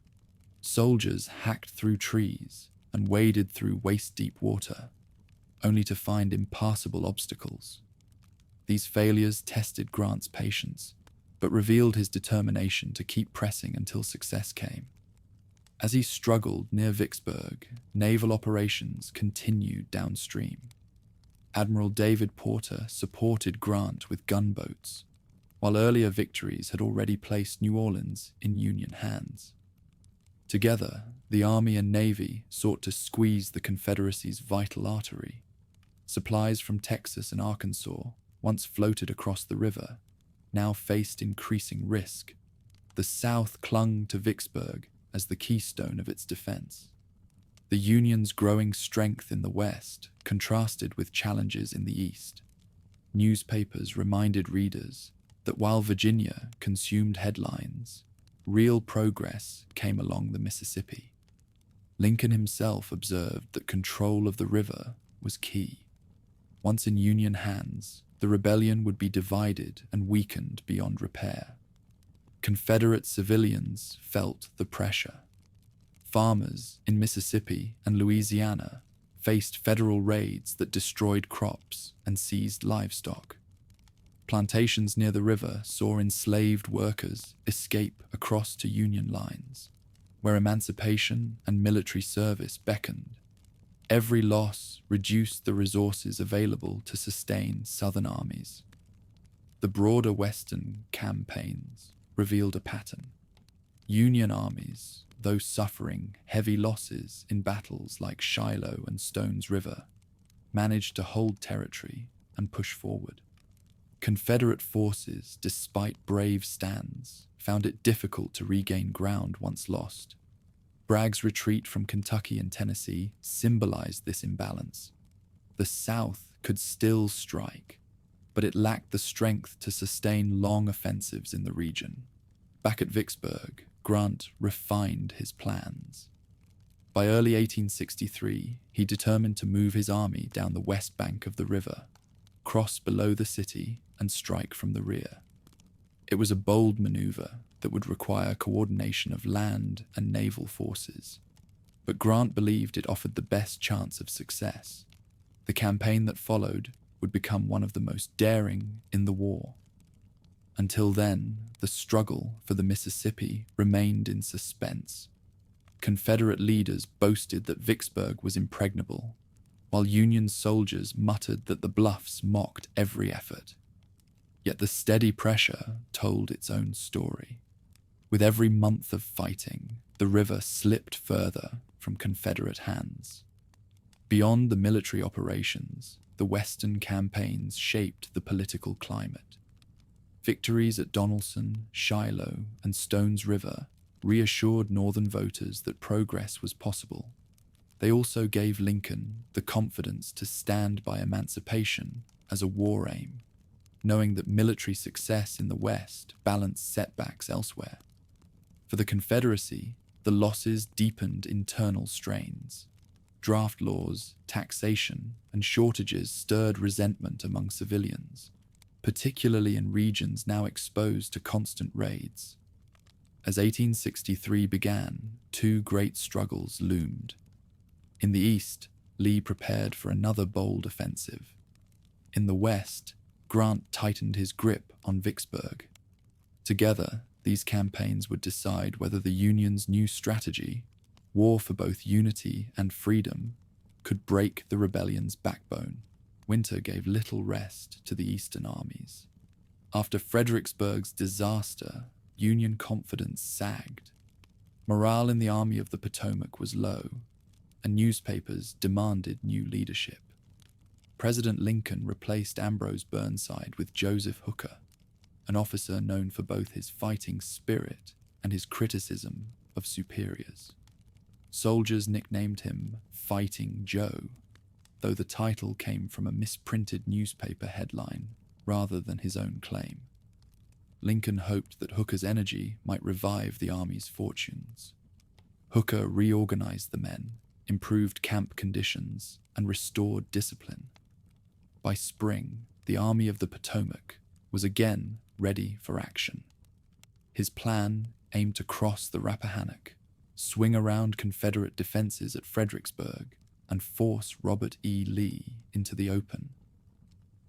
Soldiers hacked through trees and waded through waist-deep water, only to find impassable obstacles. These failures tested Grant's patience, but revealed his determination to keep pressing until success came. As he struggled near Vicksburg, naval operations continued downstream. Admiral David Porter supported Grant with gunboats, while earlier victories had already placed New Orleans in Union hands. Together, the Army and Navy sought to squeeze the Confederacy's vital artery. Supplies from Texas and Arkansas, once floated across the river, now faced increasing risk. The South clung to Vicksburg as the keystone of its defense. The Union's growing strength in the West contrasted with challenges in the East. Newspapers reminded readers that while Virginia consumed headlines, real progress came along the Mississippi. Lincoln himself observed that control of the river was key. Once in Union hands, the rebellion would be divided and weakened beyond repair. Confederate civilians felt the pressure. Farmers in Mississippi and Louisiana faced federal raids that destroyed crops and seized livestock. Plantations near the river saw enslaved workers escape across to Union lines, where emancipation and military service beckoned. Every loss reduced the resources available to sustain Southern armies. The broader Western campaigns revealed a pattern. Union armies, though suffering heavy losses in battles like Shiloh and Stone's River, managed to hold territory and push forward. Confederate forces, despite brave stands, found it difficult to regain ground once lost. Bragg's retreat from Kentucky and Tennessee symbolized this imbalance. The South could still strike, but it lacked the strength to sustain long offensives in the region. Back at Vicksburg, Grant refined his plans. By early 1863, he determined to move his army down the west bank of the river, cross below the city, and strike from the rear. It was a bold maneuver that would require coordination of land and naval forces, but Grant believed it offered the best chance of success. The campaign that followed would become one of the most daring in the war. Until then, the struggle for the Mississippi remained in suspense. Confederate leaders boasted that Vicksburg was impregnable, while Union soldiers muttered that the bluffs mocked every effort. Yet the steady pressure told its own story. With every month of fighting, the river slipped further from Confederate hands. Beyond the military operations, the Western campaigns shaped the political climate. Victories at Donelson, Shiloh, and Stone's River reassured Northern voters that progress was possible. They also gave Lincoln the confidence to stand by emancipation as a war aim, knowing that military success in the West balanced setbacks elsewhere. For the Confederacy, the losses deepened internal strains. Draft laws, taxation, and shortages stirred resentment among civilians, particularly in regions now exposed to constant raids. As 1863 began, two great struggles loomed. In the East, Lee prepared for another bold offensive. In the West, Grant tightened his grip on Vicksburg. Together, these campaigns would decide whether the Union's new strategy, war for both unity and freedom, could break the rebellion's backbone. Winter gave little rest to the Eastern armies. After Fredericksburg's disaster, Union confidence sagged. Morale in the Army of the Potomac was low, and newspapers demanded new leadership. President Lincoln replaced Ambrose Burnside with Joseph Hooker, an officer known for both his fighting spirit and his criticism of superiors. Soldiers nicknamed him Fighting Joe, though the title came from a misprinted newspaper headline rather than his own claim. Lincoln hoped that Hooker's energy might revive the Army's fortunes. Hooker reorganized the men, improved camp conditions, and restored discipline. By spring, the Army of the Potomac was again ready for action. His plan aimed to cross the Rappahannock, swing around Confederate defenses at Fredericksburg, and force Robert E. Lee into the open.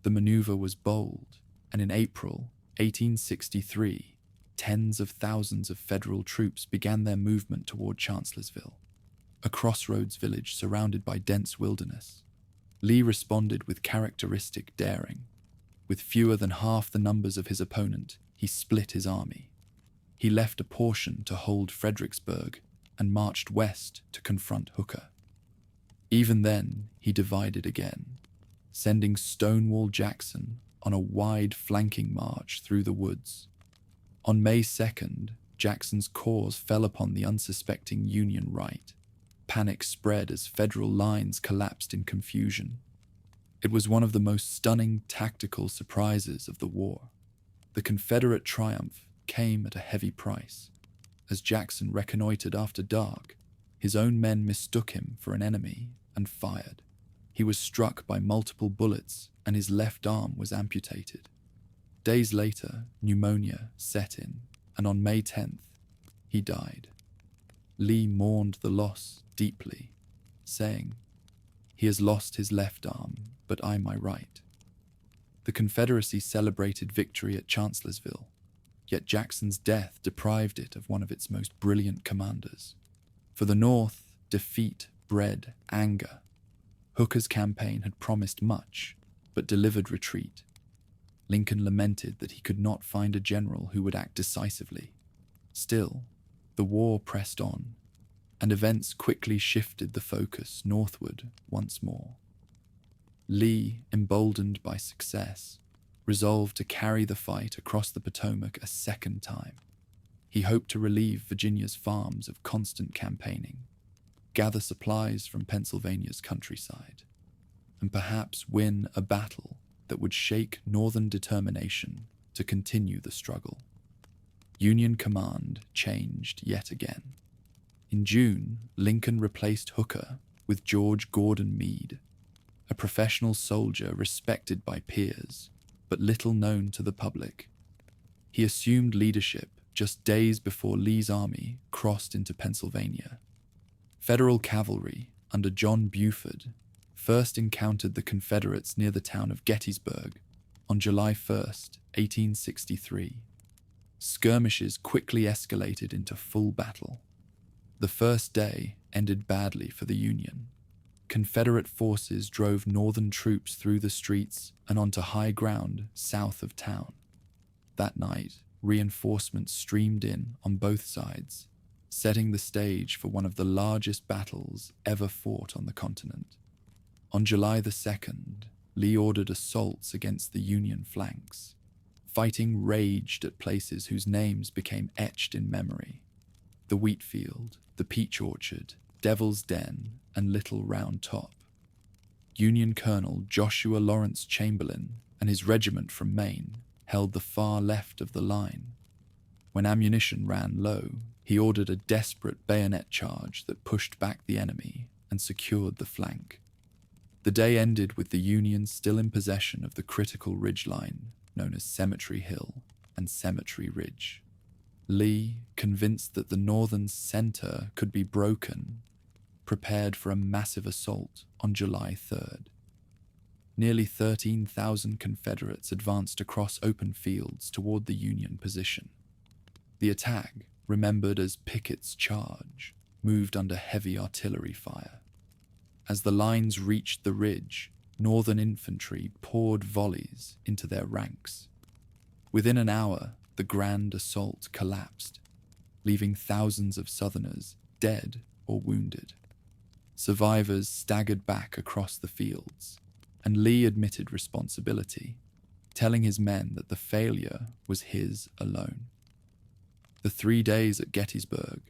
The maneuver was bold, and in April 1863, tens of thousands of Federal troops began their movement toward Chancellorsville, a crossroads village surrounded by dense wilderness. Lee responded with characteristic daring. With fewer than half the numbers of his opponent, he split his army. He left a portion to hold Fredericksburg and marched west to confront Hooker. Even then, he divided again, sending Stonewall Jackson on a wide flanking march through the woods. On May 2nd, Jackson's corps fell upon the unsuspecting Union right. Panic spread as Federal lines collapsed in confusion. It was one of the most stunning tactical surprises of the war. The Confederate triumph came at a heavy price. As Jackson reconnoitered after dark, his own men mistook him for an enemy and fired. He was struck by multiple bullets and his left arm was amputated. Days later, pneumonia set in, and on May 10th, he died. Lee mourned the loss deeply, saying, "He has lost his left arm, but I my right." The Confederacy celebrated victory at Chancellorsville, yet Jackson's death deprived it of one of its most brilliant commanders. For the North, defeat bred anger. Hooker's campaign had promised much, but delivered retreat. Lincoln lamented that he could not find a general who would act decisively. Still, the war pressed on, and events quickly shifted the focus northward once more. Lee, emboldened by success, resolved to carry the fight across the Potomac a second time. He hoped to relieve Virginia's farms of constant campaigning, gather supplies from Pennsylvania's countryside, and perhaps win a battle that would shake Northern determination to continue the struggle. Union command changed yet again. In June, Lincoln replaced Hooker with George Gordon Meade, a professional soldier respected by peers, but little known to the public. He assumed leadership just days before Lee's army crossed into Pennsylvania. Federal cavalry under John Buford first encountered the Confederates near the town of Gettysburg on July 1st, 1863. Skirmishes quickly escalated into full battle. The first day ended badly for the Union. Confederate forces drove Northern troops through the streets and onto high ground south of town. That night, reinforcements streamed in on both sides, setting the stage for one of the largest battles ever fought on the continent. On July the 2nd, Lee ordered assaults against the Union flanks. Fighting raged at places whose names became etched in memory: the wheat field, the peach orchard, Devil's Den, and Little Round Top. Union Colonel Joshua Lawrence Chamberlain and his regiment from Maine held the far left of the line. When ammunition ran low, he ordered a desperate bayonet charge that pushed back the enemy and secured the flank. The day ended with the Union still in possession of the critical ridgeline known as Cemetery Hill and Cemetery Ridge. Lee, convinced that the Northern center could be broken, prepared for a massive assault on July 3rd. Nearly 13,000 Confederates advanced across open fields toward the Union position. The attack, remembered as Pickett's Charge, moved under heavy artillery fire. As the lines reached the ridge, Northern infantry poured volleys into their ranks. Within an hour, the grand assault collapsed, leaving thousands of Southerners dead or wounded. Survivors staggered back across the fields, and Lee admitted responsibility, telling his men that the failure was his alone. The 3 days at Gettysburg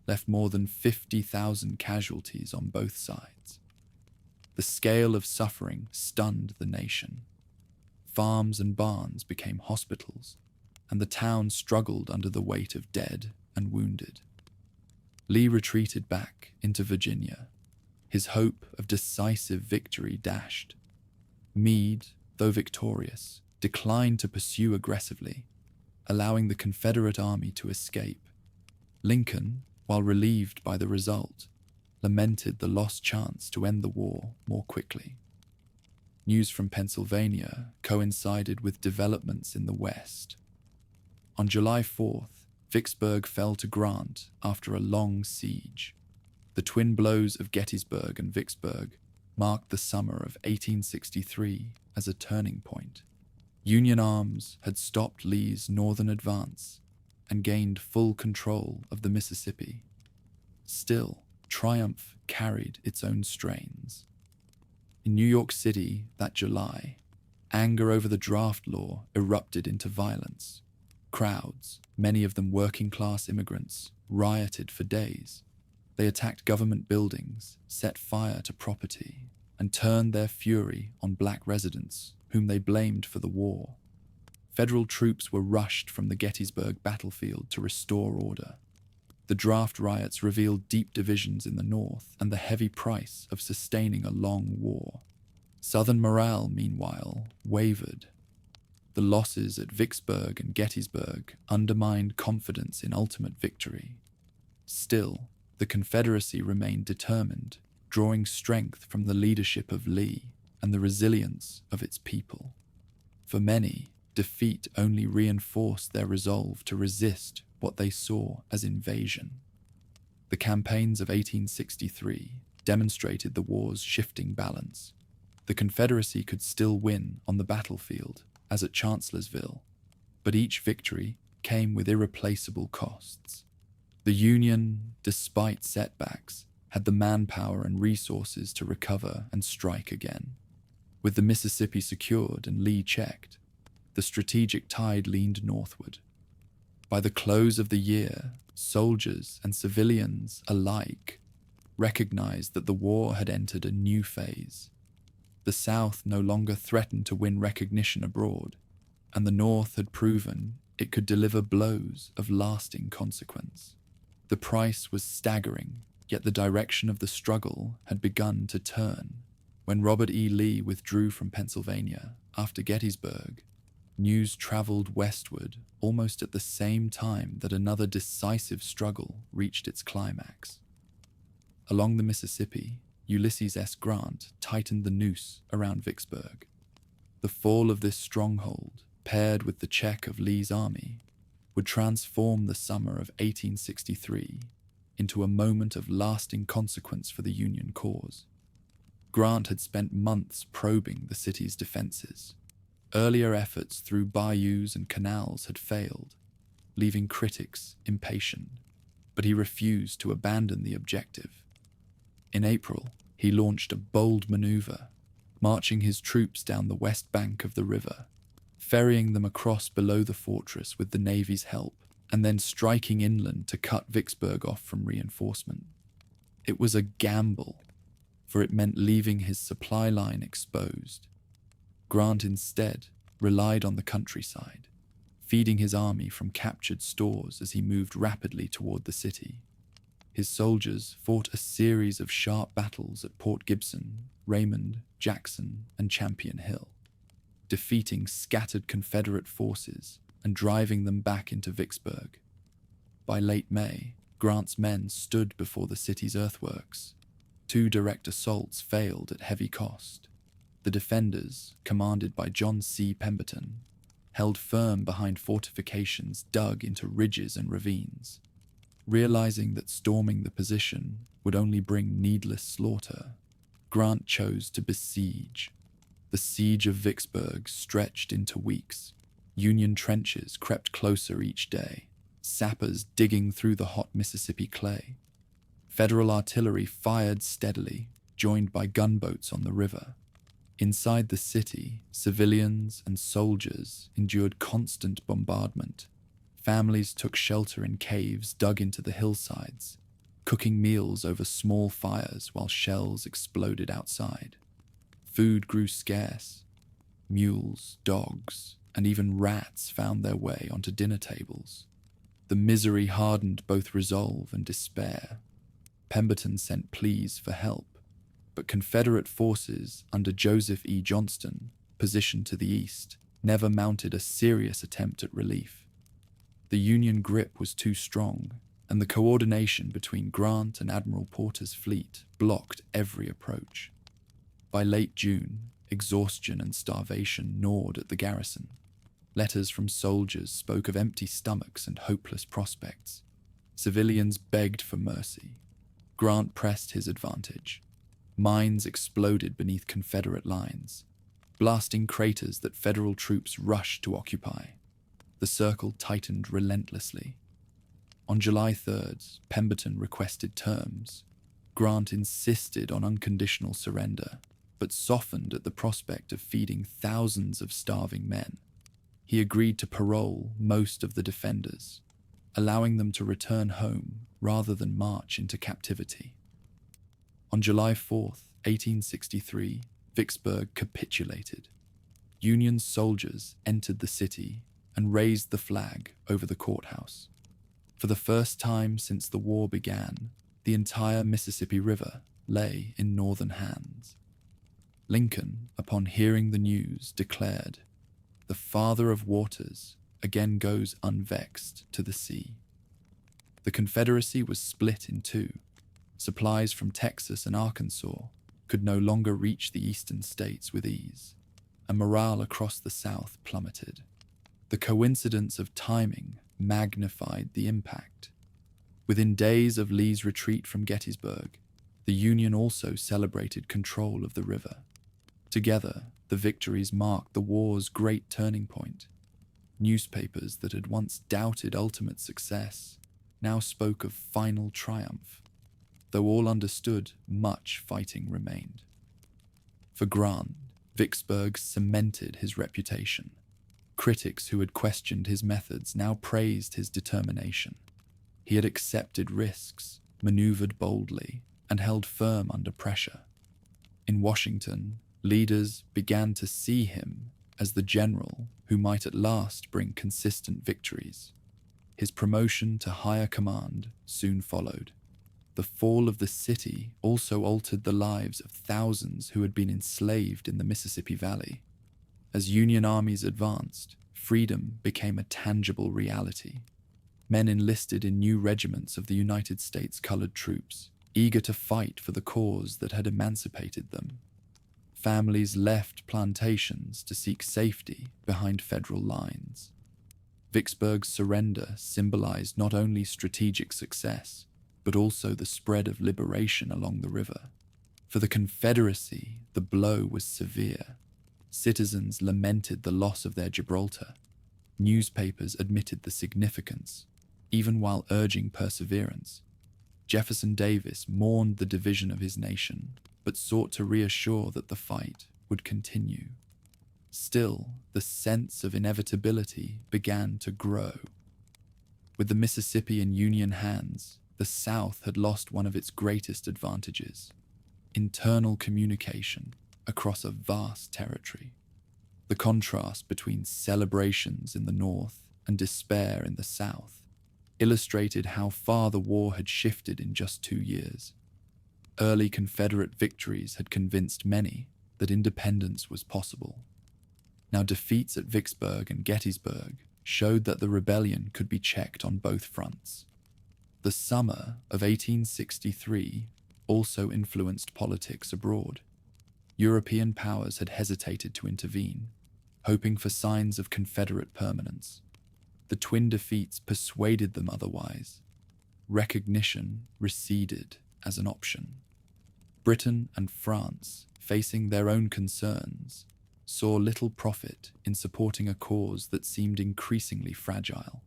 left more than 50,000 casualties on both sides. The scale of suffering stunned the nation. Farms and barns became hospitals, and the town struggled under the weight of dead and wounded. Lee retreated back into Virginia, his hope of decisive victory dashed. Meade, though victorious, declined to pursue aggressively, allowing the Confederate army to escape. Lincoln, while relieved by the result, lamented the lost chance to end the war more quickly. News from Pennsylvania coincided with developments in the West. On July 4th, Vicksburg fell to Grant after a long siege. The twin blows of Gettysburg and Vicksburg marked the summer of 1863 as a turning point. Union arms had stopped Lee's northern advance and gained full control of the Mississippi. Still, triumph carried its own strains. In New York City that July, anger over the draft law erupted into violence. Crowds, many of them working-class immigrants, rioted for days. They attacked government buildings, set fire to property, and turned their fury on black residents, whom they blamed for the war. Federal troops were rushed from the Gettysburg battlefield to restore order. The draft riots revealed deep divisions in the North and the heavy price of sustaining a long war. Southern morale, meanwhile, wavered. The losses at Vicksburg and Gettysburg undermined confidence in ultimate victory. Still, the Confederacy remained determined, drawing strength from the leadership of Lee and the resilience of its people. For many, defeat only reinforced their resolve to resist what they saw as invasion. The campaigns of 1863 demonstrated the war's shifting balance. The Confederacy could still win on the battlefield, as at Chancellorsville, but each victory came with irreplaceable costs. The Union, despite setbacks, had the manpower and resources to recover and strike again. With the Mississippi secured and Lee checked, the strategic tide leaned northward. By the close of the year, soldiers and civilians alike recognized that the war had entered a new phase. The South no longer threatened to win recognition abroad, and the North had proven it could deliver blows of lasting consequence. The price was staggering, yet the direction of the struggle had begun to turn. When Robert E. Lee withdrew from Pennsylvania after Gettysburg, news traveled westward almost at the same time that another decisive struggle reached its climax. Along the Mississippi, Ulysses S. Grant tightened the noose around Vicksburg. The fall of this stronghold, paired with the check of Lee's army, would transform the summer of 1863 into a moment of lasting consequence for the Union cause. Grant had spent months probing the city's defenses. Earlier efforts through bayous and canals had failed, leaving critics impatient, but he refused to abandon the objective. In April, he launched a bold maneuver, marching his troops down the west bank of the river, ferrying them across below the fortress with the Navy's help, and then striking inland to cut Vicksburg off from reinforcement. It was a gamble, for it meant leaving his supply line exposed. Grant instead relied on the countryside, feeding his army from captured stores as he moved rapidly toward the city. His soldiers fought a series of sharp battles at Port Gibson, Raymond, Jackson, and Champion Hill, defeating scattered Confederate forces and driving them back into Vicksburg. By late May, Grant's men stood before the city's earthworks. 2 direct assaults failed at heavy cost. The defenders, commanded by John C. Pemberton, held firm behind fortifications dug into ridges and ravines. Realizing that storming the position would only bring needless slaughter, Grant chose to besiege. The siege of Vicksburg stretched into weeks. Union trenches crept closer each day, sappers digging through the hot Mississippi clay. Federal artillery fired steadily, joined by gunboats on the river. Inside the city, civilians and soldiers endured constant bombardment. Families took shelter in caves dug into the hillsides, cooking meals over small fires while shells exploded outside. Food grew scarce. Mules, dogs, and even rats found their way onto dinner tables. The misery hardened both resolve and despair. Pemberton sent pleas for help, but Confederate forces under Joseph E. Johnston, positioned to the east, never mounted a serious attempt at relief. The Union grip was too strong, and the coordination between Grant and Admiral Porter's fleet blocked every approach. By late June, exhaustion and starvation gnawed at the garrison. Letters from soldiers spoke of empty stomachs and hopeless prospects. Civilians begged for mercy. Grant pressed his advantage. Mines exploded beneath Confederate lines, blasting craters that Federal troops rushed to occupy. The circle tightened relentlessly. On July 3rd, Pemberton requested terms. Grant insisted on unconditional surrender, but softened at the prospect of feeding thousands of starving men. He agreed to parole most of the defenders, allowing them to return home rather than march into captivity. On July 4th, 1863, Vicksburg capitulated. Union soldiers entered the city and raised the flag over the courthouse. For the first time since the war began, the entire Mississippi River lay in Northern hands. Lincoln, upon hearing the news, declared, "The Father of Waters again goes unvexed to the sea." The Confederacy was split in two. Supplies from Texas and Arkansas could no longer reach the eastern states with ease, and morale across the South plummeted. The coincidence of timing magnified the impact. Within days of Lee's retreat from Gettysburg, the Union also celebrated control of the river. Together, the victories marked the war's great turning point. Newspapers that had once doubted ultimate success now spoke of final triumph, though all understood much fighting remained. For Grant, Vicksburg cemented his reputation. Critics who had questioned his methods now praised his determination. He had accepted risks, maneuvered boldly, and held firm under pressure. In Washington, leaders began to see him as the general who might at last bring consistent victories. His promotion to higher command soon followed. The fall of the city also altered the lives of thousands who had been enslaved in the Mississippi Valley. As Union armies advanced, freedom became a tangible reality. Men enlisted in new regiments of the United States Colored Troops, eager to fight for the cause that had emancipated them. Families left plantations to seek safety behind federal lines. Vicksburg's surrender symbolized not only strategic success, but also the spread of liberation along the river. For the Confederacy, the blow was severe. Citizens lamented the loss of their Gibraltar. Newspapers admitted the significance, even while urging perseverance. Jefferson Davis mourned the division of his nation, but sought to reassure that the fight would continue. Still, the sense of inevitability began to grow. With the Mississippi in Union hands, the South had lost one of its greatest advantages: internal communication across a vast territory. The contrast between celebrations in the North and despair in the South illustrated how far the war had shifted in just 2 years. Early Confederate victories had convinced many that independence was possible. Now defeats at Vicksburg and Gettysburg showed that the rebellion could be checked on both fronts. The summer of 1863 also influenced politics abroad. European powers had hesitated to intervene, hoping for signs of Confederate permanence. The twin defeats persuaded them otherwise. Recognition receded as an option. Britain and France, facing their own concerns, saw little profit in supporting a cause that seemed increasingly fragile.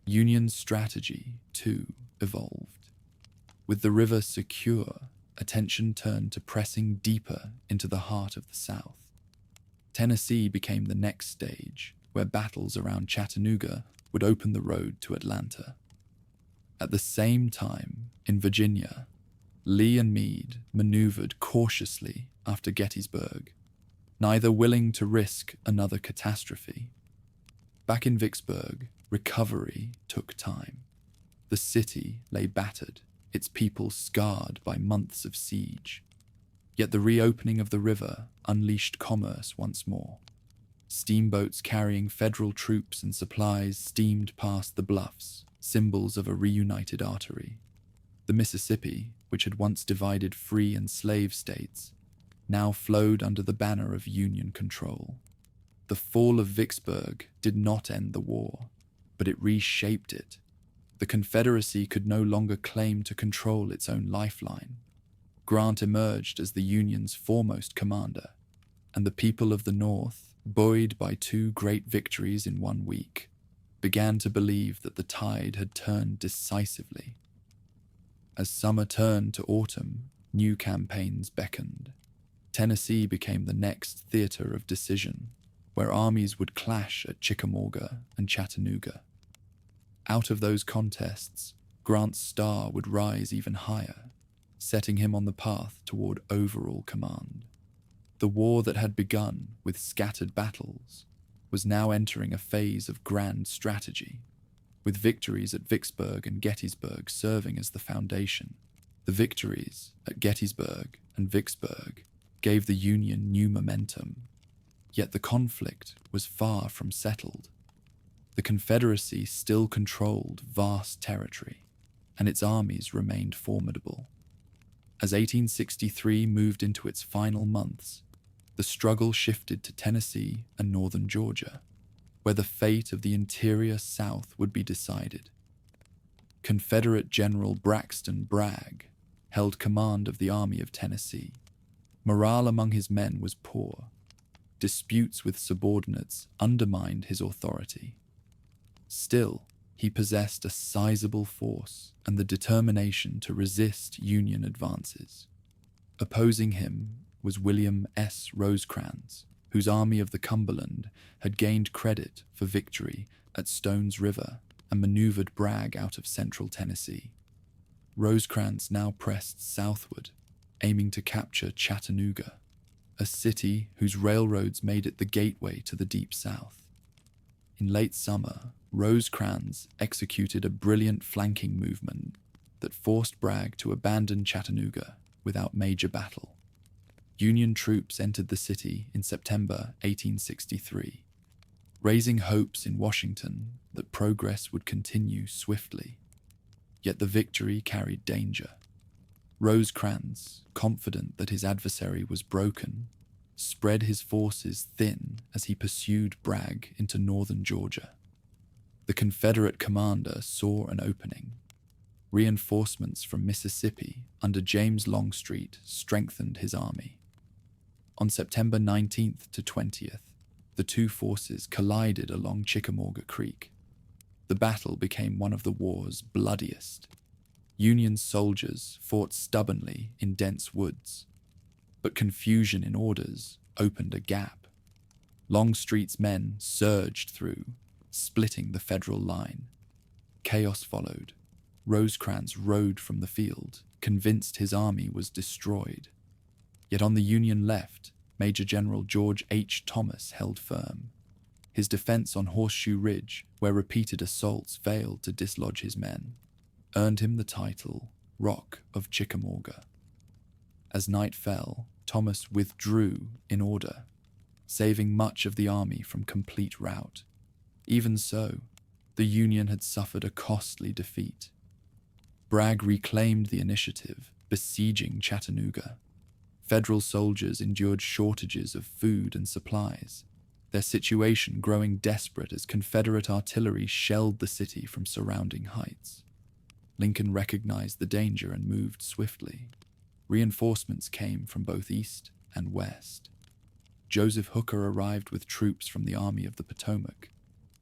Union strategy, too, evolved. With the river secure, attention turned to pressing deeper into the heart of the South. Tennessee became the next stage, where battles around Chattanooga would open the road to Atlanta. At the same time, in Virginia, Lee and Meade maneuvered cautiously after Gettysburg, neither willing to risk another catastrophe. Back in Vicksburg, recovery took time. The city lay battered, its people scarred by months of siege. Yet the reopening of the river unleashed commerce once more. Steamboats carrying federal troops and supplies steamed past the bluffs, symbols of a reunited artery. The Mississippi, which had once divided free and slave states, now flowed under the banner of Union control. The fall of Vicksburg did not end the war, but it reshaped it. The Confederacy could no longer claim to control its own lifeline. Grant emerged as the Union's foremost commander, and the people of the North, buoyed by 2 great victories in 1 week, began to believe that the tide had turned decisively. As summer turned to autumn, new campaigns beckoned. Tennessee became the next theater of decision, where armies would clash at Chickamauga and Chattanooga. Out of those contests, Grant's star would rise even higher, setting him on the path toward overall command. The war that had begun with scattered battles was now entering a phase of grand strategy, with victories at Vicksburg and Gettysburg serving as the foundation. The victories at Gettysburg and Vicksburg gave the Union new momentum, yet the conflict was far from settled. The Confederacy still controlled vast territory, and its armies remained formidable. As 1863 moved into its final months, the struggle shifted to Tennessee and northern Georgia, where the fate of the interior South would be decided. Confederate General Braxton Bragg held command of the Army of Tennessee. Morale among his men was poor. Disputes with subordinates undermined his authority. Still, he possessed a sizable force and the determination to resist Union advances. Opposing him was William S. Rosecrans, whose Army of the Cumberland had gained credit for victory at Stone's River and maneuvered Bragg out of central Tennessee. Rosecrans now pressed southward, aiming to capture Chattanooga, a city whose railroads made it the gateway to the Deep South. In late summer, Rosecrans executed a brilliant flanking movement that forced Bragg to abandon Chattanooga without major battle. Union troops entered the city in September 1863, raising hopes in Washington that progress would continue swiftly. Yet the victory carried danger. Rosecrans, confident that his adversary was broken, spread his forces thin as he pursued Bragg into northern Georgia. The Confederate commander saw an opening. Reinforcements from Mississippi under James Longstreet strengthened his army. On September 19th to 20th, the two forces collided along Chickamauga Creek. The battle became one of the war's bloodiest. Union soldiers fought stubbornly in dense woods, but confusion in orders opened a gap. Longstreet's men surged through, splitting the Federal line. Chaos followed. Rosecrans rode from the field, convinced his army was destroyed. Yet on the Union left, Major General George H. Thomas held firm. His defense on Horseshoe Ridge, where repeated assaults failed to dislodge his men, earned him the title Rock of Chickamauga. As night fell, Thomas withdrew in order, saving much of the army from complete rout. Even so, the Union had suffered a costly defeat. Bragg reclaimed the initiative, besieging Chattanooga. Federal soldiers endured shortages of food and supplies, their situation growing desperate as Confederate artillery shelled the city from surrounding heights. Lincoln recognized the danger and moved swiftly. Reinforcements came from both east and west. Joseph Hooker arrived with troops from the Army of the Potomac,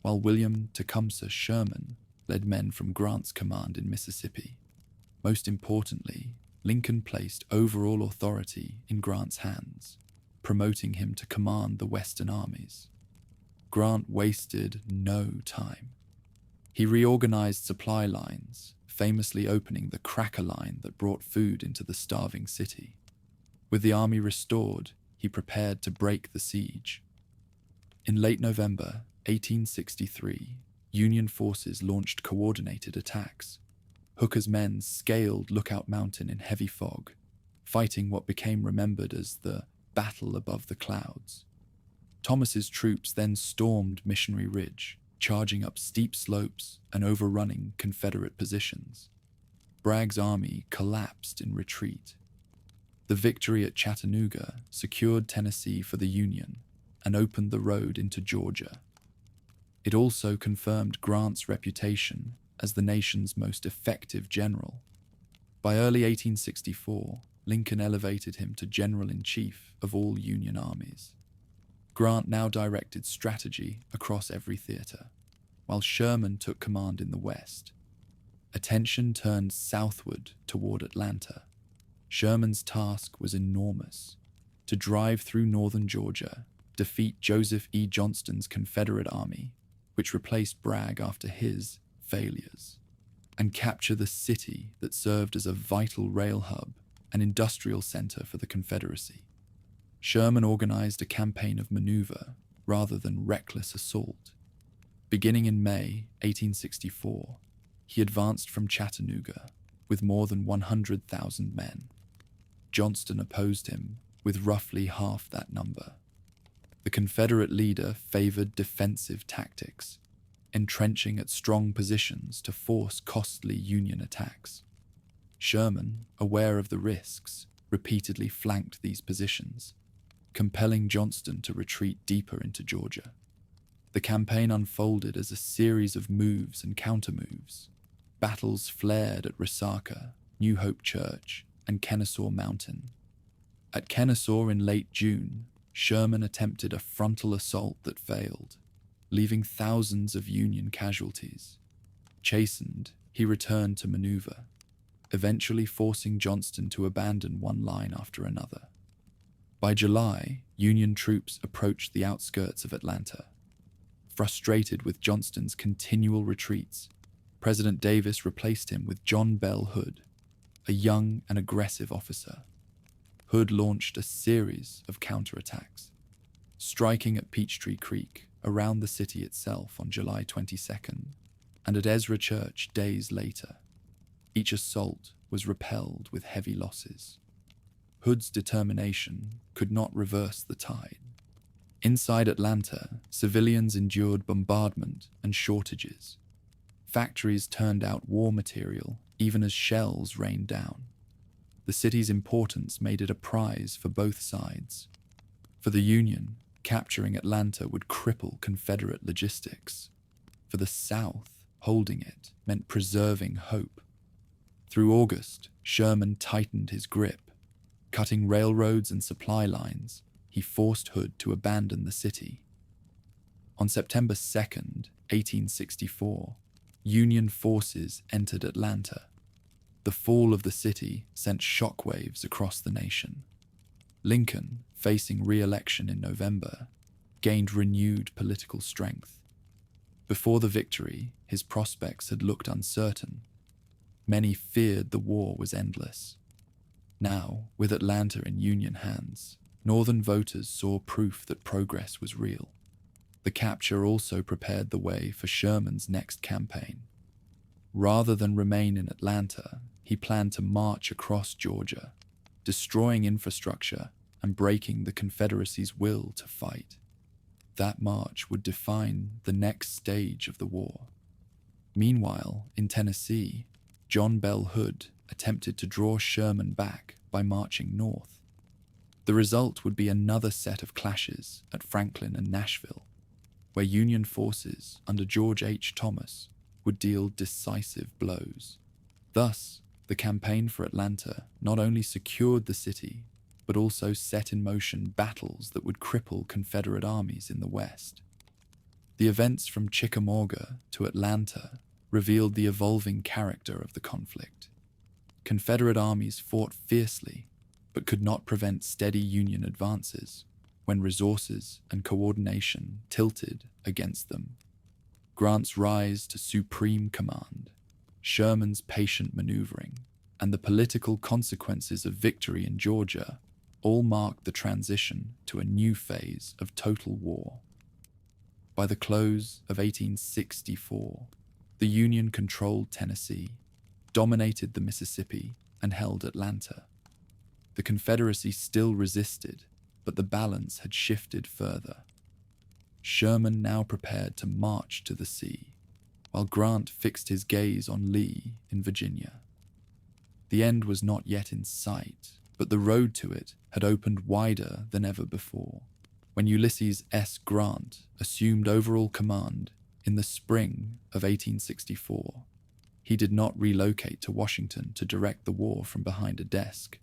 while William Tecumseh Sherman led men from Grant's command in Mississippi. Most importantly, Lincoln placed overall authority in Grant's hands, promoting him to command the Western armies. Grant wasted no time. He reorganized supply lines, famously opening the Cracker Line that brought food into the starving city. With the army restored, he prepared to break the siege. In late November 1863, Union forces launched coordinated attacks. Hooker's men scaled Lookout Mountain in heavy fog, fighting what became remembered as the Battle Above the Clouds. Thomas's troops then stormed Missionary Ridge, charging up steep slopes and overrunning Confederate positions. Bragg's army collapsed in retreat. The victory at Chattanooga secured Tennessee for the Union and opened the road into Georgia. It also confirmed Grant's reputation as the nation's most effective general. By early 1864, Lincoln elevated him to General-in-Chief of all Union armies. Grant now directed strategy across every theater, while Sherman took command in the West. Attention turned southward toward Atlanta. Sherman's task was enormous: to drive through northern Georgia, defeat Joseph E. Johnston's Confederate army, which replaced Bragg after his failures, and capture the city that served as a vital rail hub and industrial center for the Confederacy. Sherman organized a campaign of maneuver rather than reckless assault. Beginning in May 1864, he advanced from Chattanooga with more than 100,000 men. Johnston opposed him, with roughly half that number. The Confederate leader favored defensive tactics, entrenching at strong positions to force costly Union attacks. Sherman, aware of the risks, repeatedly flanked these positions, compelling Johnston to retreat deeper into Georgia. The campaign unfolded as a series of moves and countermoves. Battles flared at Resaca, New Hope Church, and Kennesaw Mountain. At Kennesaw in late June, Sherman attempted a frontal assault that failed, leaving thousands of Union casualties. Chastened, he returned to maneuver, eventually forcing Johnston to abandon one line after another. By July, Union troops approached the outskirts of Atlanta. Frustrated with Johnston's continual retreats, President Davis replaced him with John Bell Hood, a young and aggressive officer. Hood launched a series of counterattacks, striking at Peachtree Creek, around the city itself on July 22nd, and at Ezra Church days later. Each assault was repelled with heavy losses. Hood's determination could not reverse the tide. Inside Atlanta, civilians endured bombardment and shortages. Factories turned out war material even as shells rained down. The city's importance made it a prize for both sides. For the Union, capturing Atlanta would cripple Confederate logistics. For the South, holding it meant preserving hope. Through August, Sherman tightened his grip. Cutting railroads and supply lines, he forced Hood to abandon the city. On September 2nd, 1864, Union forces entered Atlanta. The fall of the city sent shockwaves across the nation. Lincoln, facing re-election in November, gained renewed political strength. Before the victory, his prospects had looked uncertain. Many feared the war was endless. Now, with Atlanta in Union hands, Northern voters saw proof that progress was real. The capture also prepared the way for Sherman's next campaign. Rather than remain in Atlanta, he planned to march across Georgia, destroying infrastructure and breaking the Confederacy's will to fight. That march would define the next stage of the war. Meanwhile, in Tennessee, John Bell Hood attempted to draw Sherman back by marching north. The result would be another set of clashes at Franklin and Nashville, where Union forces under George H. Thomas would deal decisive blows. Thus, the campaign for Atlanta not only secured the city, but also set in motion battles that would cripple Confederate armies in the West. The events from Chickamauga to Atlanta revealed the evolving character of the conflict. Confederate armies fought fiercely, but could not prevent steady Union advances when resources and coordination tilted against them. Grant's rise to supreme command, Sherman's patient maneuvering, and the political consequences of victory in Georgia all marked the transition to a new phase of total war. By the close of 1864, the Union controlled Tennessee, dominated the Mississippi, and held Atlanta. The Confederacy still resisted, but the balance had shifted further. Sherman now prepared to march to the sea, while Grant fixed his gaze on Lee in Virginia. The end was not yet in sight, but the road to it had opened wider than ever before. When Ulysses S. Grant assumed overall command in the spring of 1864, he did not relocate to Washington to direct the war from behind a desk.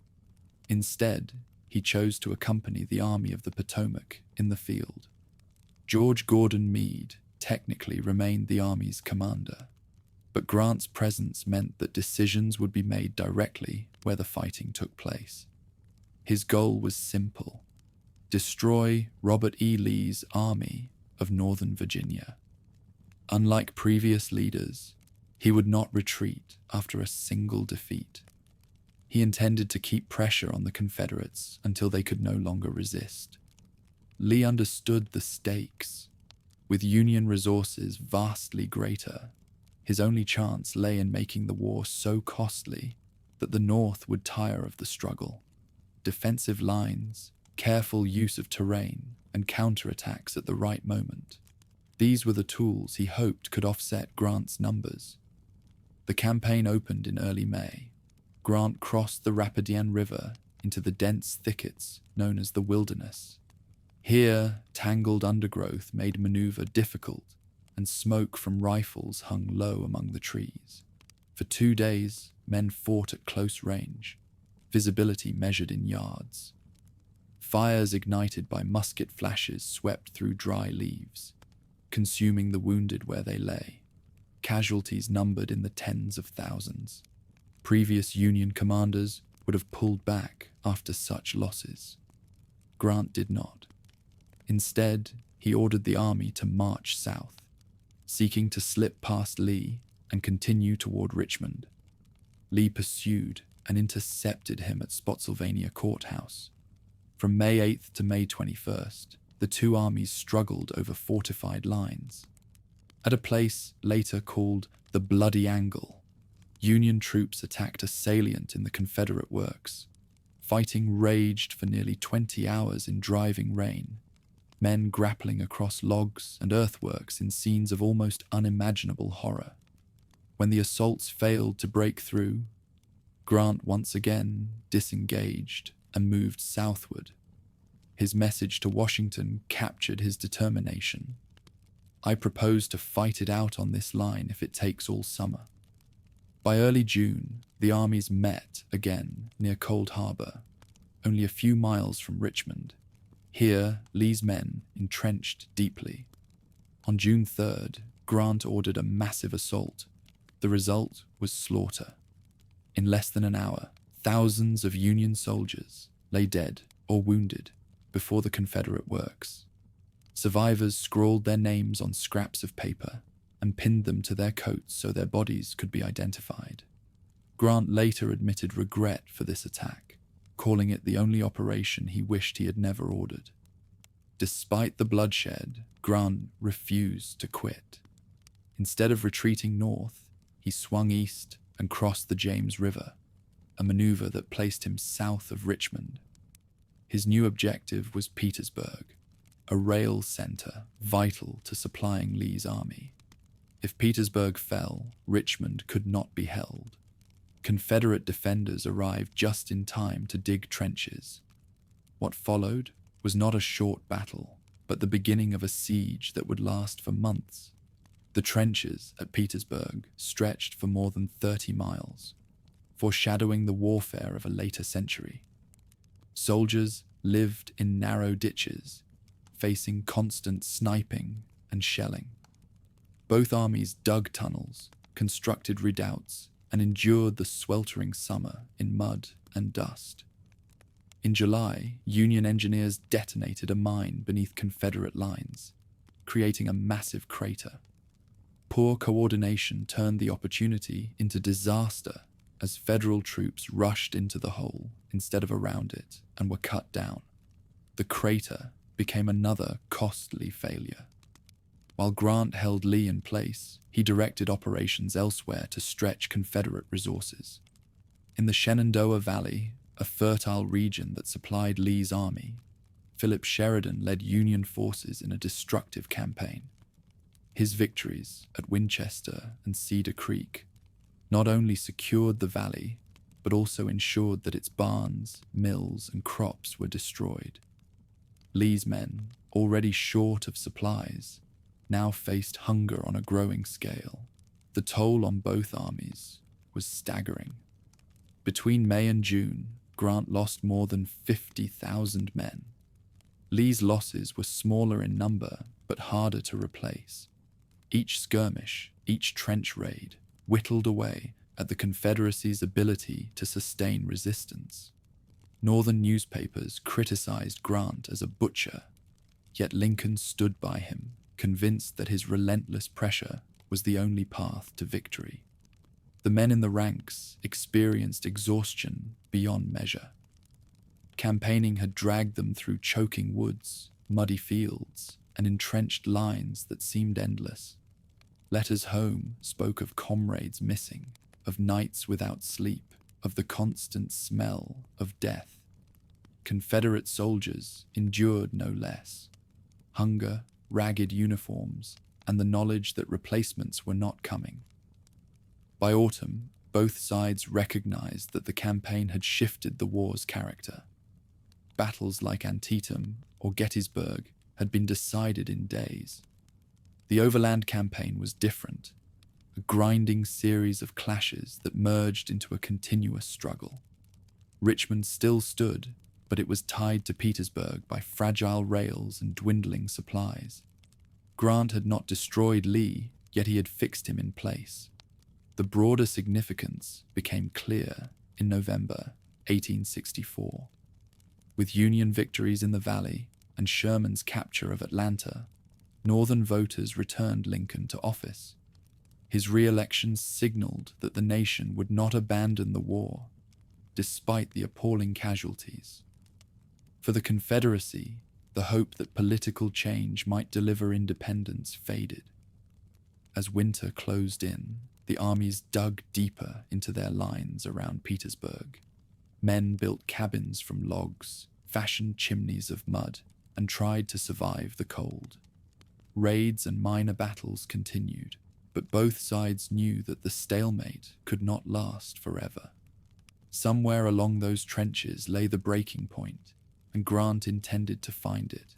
Instead, he chose to accompany the Army of the Potomac in the field. George Gordon Meade technically remained the Army's commander, but Grant's presence meant that decisions would be made directly where the fighting took place. His goal was simple: destroy Robert E. Lee's Army of Northern Virginia. Unlike previous leaders, he would not retreat after a single defeat. He intended to keep pressure on the Confederates until they could no longer resist. Lee understood the stakes. With Union resources vastly greater, his only chance lay in making the war so costly that the North would tire of the struggle. defensive lines, careful use of terrain, and counterattacks at the right moment. These were the tools he hoped could offset Grant's numbers. The campaign opened in early May. Grant crossed the Rapidan River into the dense thickets known as the Wilderness. Here, tangled undergrowth made maneuver difficult, and smoke from rifles hung low among the trees. For 2 days, men fought at close range, visibility measured in yards. Fires ignited by musket flashes swept through dry leaves, consuming the wounded where they lay. Casualties numbered in the tens of thousands. Previous Union commanders would have pulled back after such losses. Grant did not. Instead, he ordered the army to march south, seeking to slip past Lee and continue toward Richmond. Lee pursued and intercepted him at Spotsylvania Courthouse. From May 8th to May 21st, the two armies struggled over fortified lines. At a place later called the Bloody Angle, Union troops attacked a salient in the Confederate works. Fighting raged for nearly 20 hours in driving rain, men grappling across logs and earthworks in scenes of almost unimaginable horror. When the assaults failed to break through, Grant once again disengaged and moved southward. His message to Washington captured his determination. "I propose to fight it out on this line if it takes all summer." By early June, the armies met again near Cold Harbor, only a few miles from Richmond. Here, Lee's men entrenched deeply. On June 3rd, Grant ordered a massive assault. The result was slaughter. In less than an hour, thousands of Union soldiers lay dead or wounded before the Confederate works. Survivors scrawled their names on scraps of paper and pinned them to their coats so their bodies could be identified. Grant later admitted regret for this attack, calling it the only operation he wished he had never ordered. Despite the bloodshed, Grant refused to quit. Instead of retreating north, he swung east and crossed the James River, a maneuver that placed him south of Richmond. His new objective was Petersburg, a rail center vital to supplying Lee's army. If Petersburg fell, Richmond could not be held. Confederate defenders arrived just in time to dig trenches. What followed was not a short battle, but the beginning of a siege that would last for months. The trenches at Petersburg stretched for more than 30 miles, foreshadowing the warfare of a later century. Soldiers lived in narrow ditches, facing constant sniping and shelling. Both armies dug tunnels, constructed redoubts, and endured the sweltering summer in mud and dust. In July, Union engineers detonated a mine beneath Confederate lines, creating a massive crater. Poor coordination turned the opportunity into disaster as Federal troops rushed into the hole instead of around it and were cut down. The crater became another costly failure. While Grant held Lee in place, he directed operations elsewhere to stretch Confederate resources. In the Shenandoah Valley, a fertile region that supplied Lee's army, Philip Sheridan led Union forces in a destructive campaign. His victories at Winchester and Cedar Creek not only secured the valley, but also ensured that its barns, mills, and crops were destroyed. Lee's men, already short of supplies, now faced hunger on a growing scale. The toll on both armies was staggering. Between May and June, Grant lost more than 50,000 men. Lee's losses were smaller in number, but harder to replace. Each skirmish, each trench raid, whittled away at the Confederacy's ability to sustain resistance. Northern newspapers criticized Grant as a butcher, yet Lincoln stood by him, convinced that his relentless pressure was the only path to victory. The men in the ranks experienced exhaustion beyond measure. Campaigning had dragged them through choking woods, muddy fields, and entrenched lines that seemed endless. Letters home spoke of comrades missing, of nights without sleep, of the constant smell of death. Confederate soldiers endured no less. Hunger, ragged uniforms, and the knowledge that replacements were not coming. By autumn, both sides recognized that the campaign had shifted the war's character. Battles like Antietam or Gettysburg had been decided in days. The Overland campaign was different, a grinding series of clashes that merged into a continuous struggle. Richmond still stood, but it was tied to Petersburg by fragile rails and dwindling supplies. Grant had not destroyed Lee, yet he had fixed him in place. The broader significance became clear in November 1864. With Union victories in the Valley and Sherman's capture of Atlanta, Northern voters returned Lincoln to office. His re-election signaled that the nation would not abandon the war, despite the appalling casualties. For the Confederacy, the hope that political change might deliver independence faded. As winter closed in, the armies dug deeper into their lines around Petersburg. Men built cabins from logs, fashioned chimneys of mud, and tried to survive the cold. Raids and minor battles continued, but both sides knew that the stalemate could not last forever. Somewhere along those trenches lay the breaking point, and Grant intended to find it.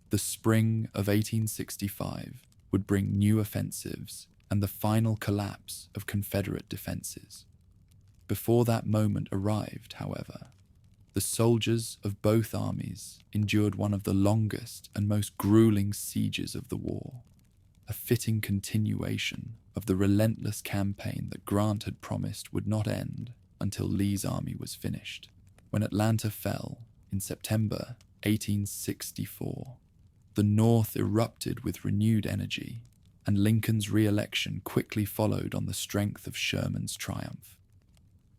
The spring of 1865 would bring new offensives and the final collapse of Confederate defenses. Before that moment arrived, however, the soldiers of both armies endured one of the longest and most grueling sieges of the war, a fitting continuation of the relentless campaign that Grant had promised would not end until Lee's army was finished. When Atlanta fell in September 1864, the North erupted with renewed energy, and Lincoln's re-election quickly followed on the strength of Sherman's triumph.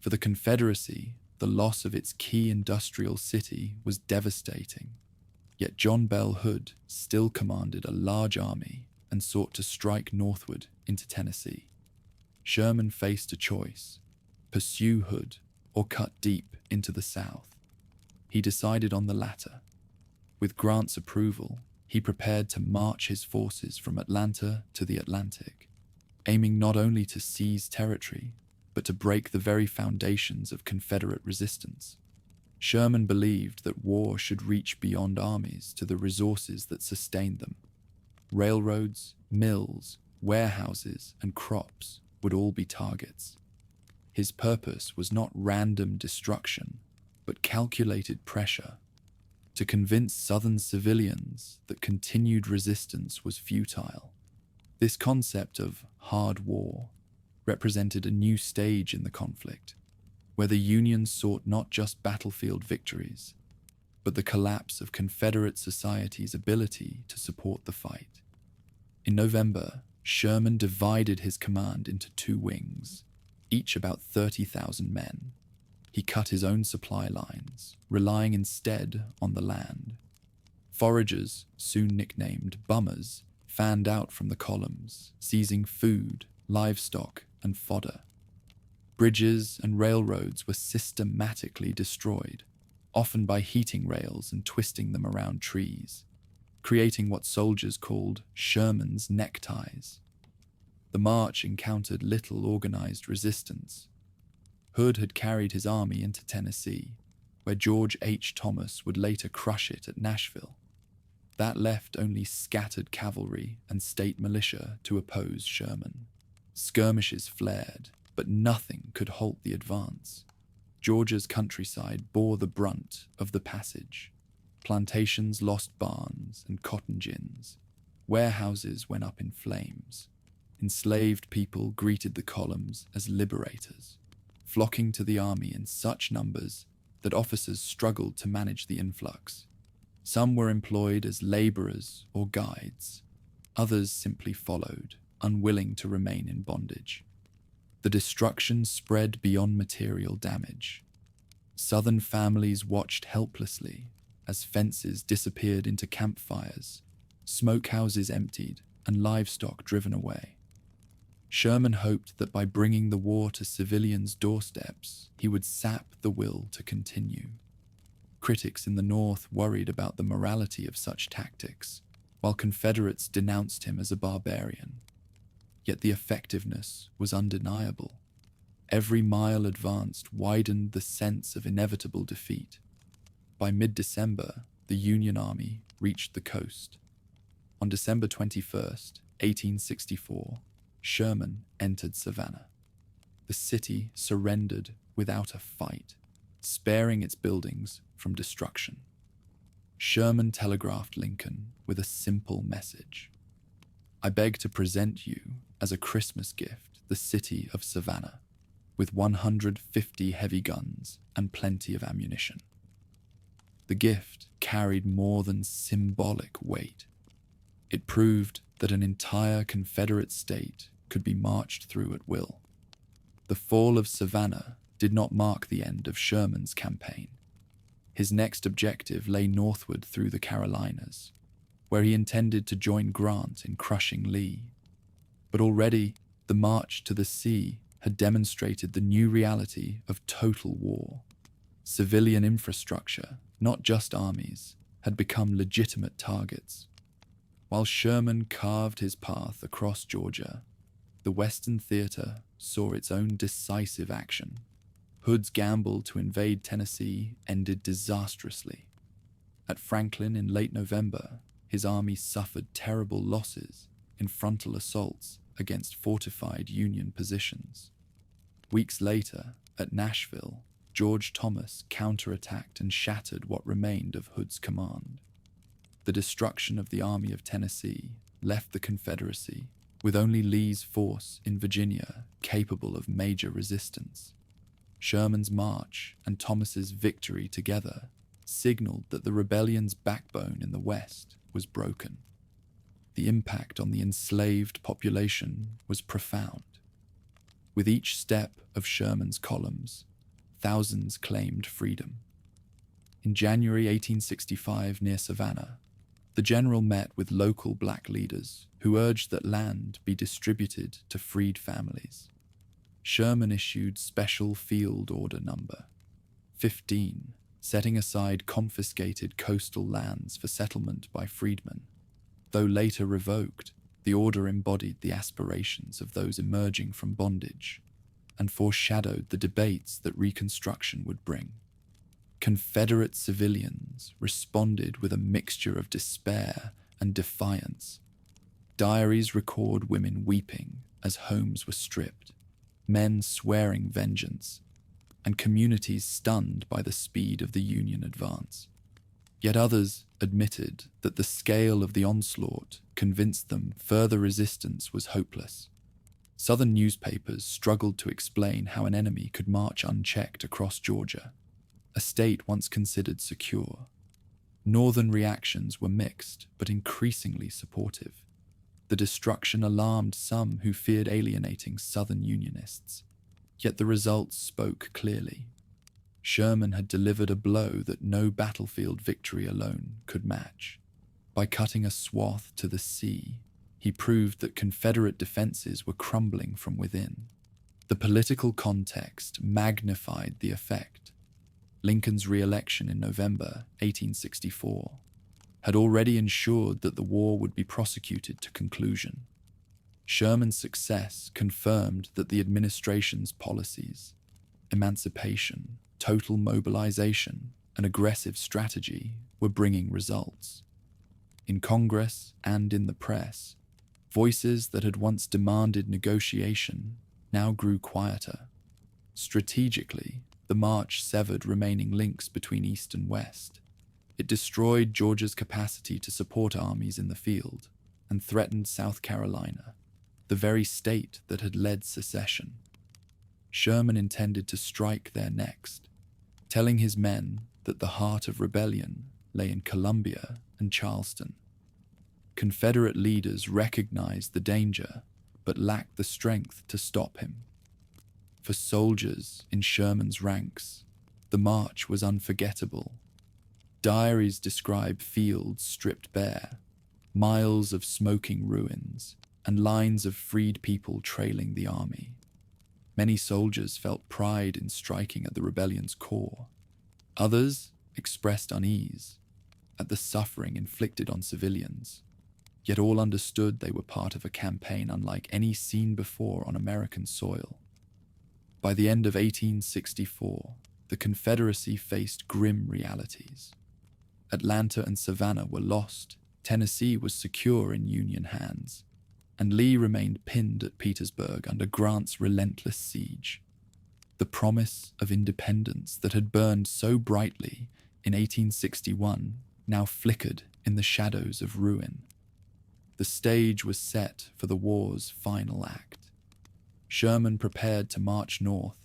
For the Confederacy, the loss of its key industrial city was devastating, yet John Bell Hood still commanded a large army and sought to strike northward into Tennessee. Sherman faced a choice: pursue Hood or cut deep into the South. He decided on the latter. With Grant's approval, he prepared to march his forces from Atlanta to the Atlantic, aiming not only to seize territory, but to break the very foundations of Confederate resistance. Sherman believed that war should reach beyond armies to the resources that sustained them. Railroads, mills, warehouses, and crops would all be targets. His purpose was not random destruction, but calculated pressure, to convince Southern civilians that continued resistance was futile. This concept of hard war represented a new stage in the conflict, where the Union sought not just battlefield victories, but the collapse of Confederate society's ability to support the fight. In November, Sherman divided his command into two wings, each about 30,000 men. He cut his own supply lines, relying instead on the land. Foragers, soon nicknamed bummers, fanned out from the columns, seizing food, livestock, and fodder. Bridges and railroads were systematically destroyed, often by heating rails and twisting them around trees, creating what soldiers called Sherman's neckties. The march encountered little organized resistance. Hood had carried his army into Tennessee, where George H. Thomas would later crush it at Nashville. That left only scattered cavalry and state militia to oppose Sherman. Skirmishes flared, but nothing could halt the advance. Georgia's countryside bore the brunt of the passage. Plantations lost barns and cotton gins. Warehouses went up in flames. Enslaved people greeted the columns as liberators, flocking to the army in such numbers that officers struggled to manage the influx. Some were employed as laborers or guides. Others simply followed, unwilling to remain in bondage. The destruction spread beyond material damage. Southern families watched helplessly as fences disappeared into campfires, smokehouses emptied, and livestock driven away. Sherman hoped that by bringing the war to civilians' doorsteps, he would sap the will to continue. Critics in the North worried about the morality of such tactics, while Confederates denounced him as a barbarian. Yet the effectiveness was undeniable. Every mile advanced widened the sense of inevitable defeat. By mid-December, the Union Army reached the coast. On December 21st, 1864, Sherman entered Savannah. The city surrendered without a fight, sparing its buildings from destruction. Sherman telegraphed Lincoln with a simple message: "I beg to present you as a Christmas gift the city of Savannah, with 150 heavy guns and plenty of ammunition." The gift carried more than symbolic weight. It proved that an entire Confederate state could be marched through at will. The fall of Savannah did not mark the end of Sherman's campaign. His next objective lay northward through the Carolinas, where he intended to join Grant in crushing Lee. But already, the march to the sea had demonstrated the new reality of total war. Civilian infrastructure, not just armies, had become legitimate targets. While Sherman carved his path across Georgia, the Western theater saw its own decisive action. Hood's gamble to invade Tennessee ended disastrously. At Franklin in late November, his army suffered terrible losses in frontal assaults against fortified Union positions. Weeks later, at Nashville, George Thomas counterattacked and shattered what remained of Hood's command. The destruction of the Army of Tennessee left the Confederacy with only Lee's force in Virginia capable of major resistance. Sherman's march and Thomas's victory together signaled that the rebellion's backbone in the West was broken. The impact on the enslaved population was profound. With each step of Sherman's columns, thousands claimed freedom. In January 1865, near Savannah, the general met with local black leaders who urged that land be distributed to freed families. Sherman issued Special Field Order Number 15, setting aside confiscated coastal lands for settlement by freedmen. Though later revoked, the order embodied the aspirations of those emerging from bondage and foreshadowed the debates that Reconstruction would bring. Confederate civilians responded with a mixture of despair and defiance. Diaries record women weeping as homes were stripped, men swearing vengeance, and communities stunned by the speed of the Union advance. Yet others admitted that the scale of the onslaught convinced them further resistance was hopeless. Southern newspapers struggled to explain how an enemy could march unchecked across Georgia, a state once considered secure. Northern reactions were mixed, but increasingly supportive. The destruction alarmed some who feared alienating Southern Unionists, yet the results spoke clearly. Sherman had delivered a blow that no battlefield victory alone could match. By cutting a swath to the sea, he proved that Confederate defenses were crumbling from within. The political context magnified the effect. Lincoln's re-election in November 1864 had already ensured that the war would be prosecuted to conclusion. Sherman's success confirmed that the administration's policies, emancipation, total mobilization, and aggressive strategy were bringing results. In Congress and in the press, voices that had once demanded negotiation now grew quieter. Strategically, the march severed remaining links between East and West. It destroyed Georgia's capacity to support armies in the field and threatened South Carolina, the very state that had led secession. Sherman intended to strike there next, telling his men that the heart of rebellion lay in Columbia and Charleston. Confederate leaders recognized the danger, but lacked the strength to stop him. For soldiers in Sherman's ranks, the march was unforgettable. Diaries describe fields stripped bare, miles of smoking ruins, and lines of freed people trailing the army. Many soldiers felt pride in striking at the rebellion's core. Others expressed unease at the suffering inflicted on civilians, yet all understood they were part of a campaign unlike any seen before on American soil. By the end of 1864, the Confederacy faced grim realities. Atlanta and Savannah were lost, Tennessee was secure in Union hands, and Lee remained pinned at Petersburg under Grant's relentless siege. The promise of independence that had burned so brightly in 1861 now flickered in the shadows of ruin. The stage was set for the war's final act. Sherman prepared to march north.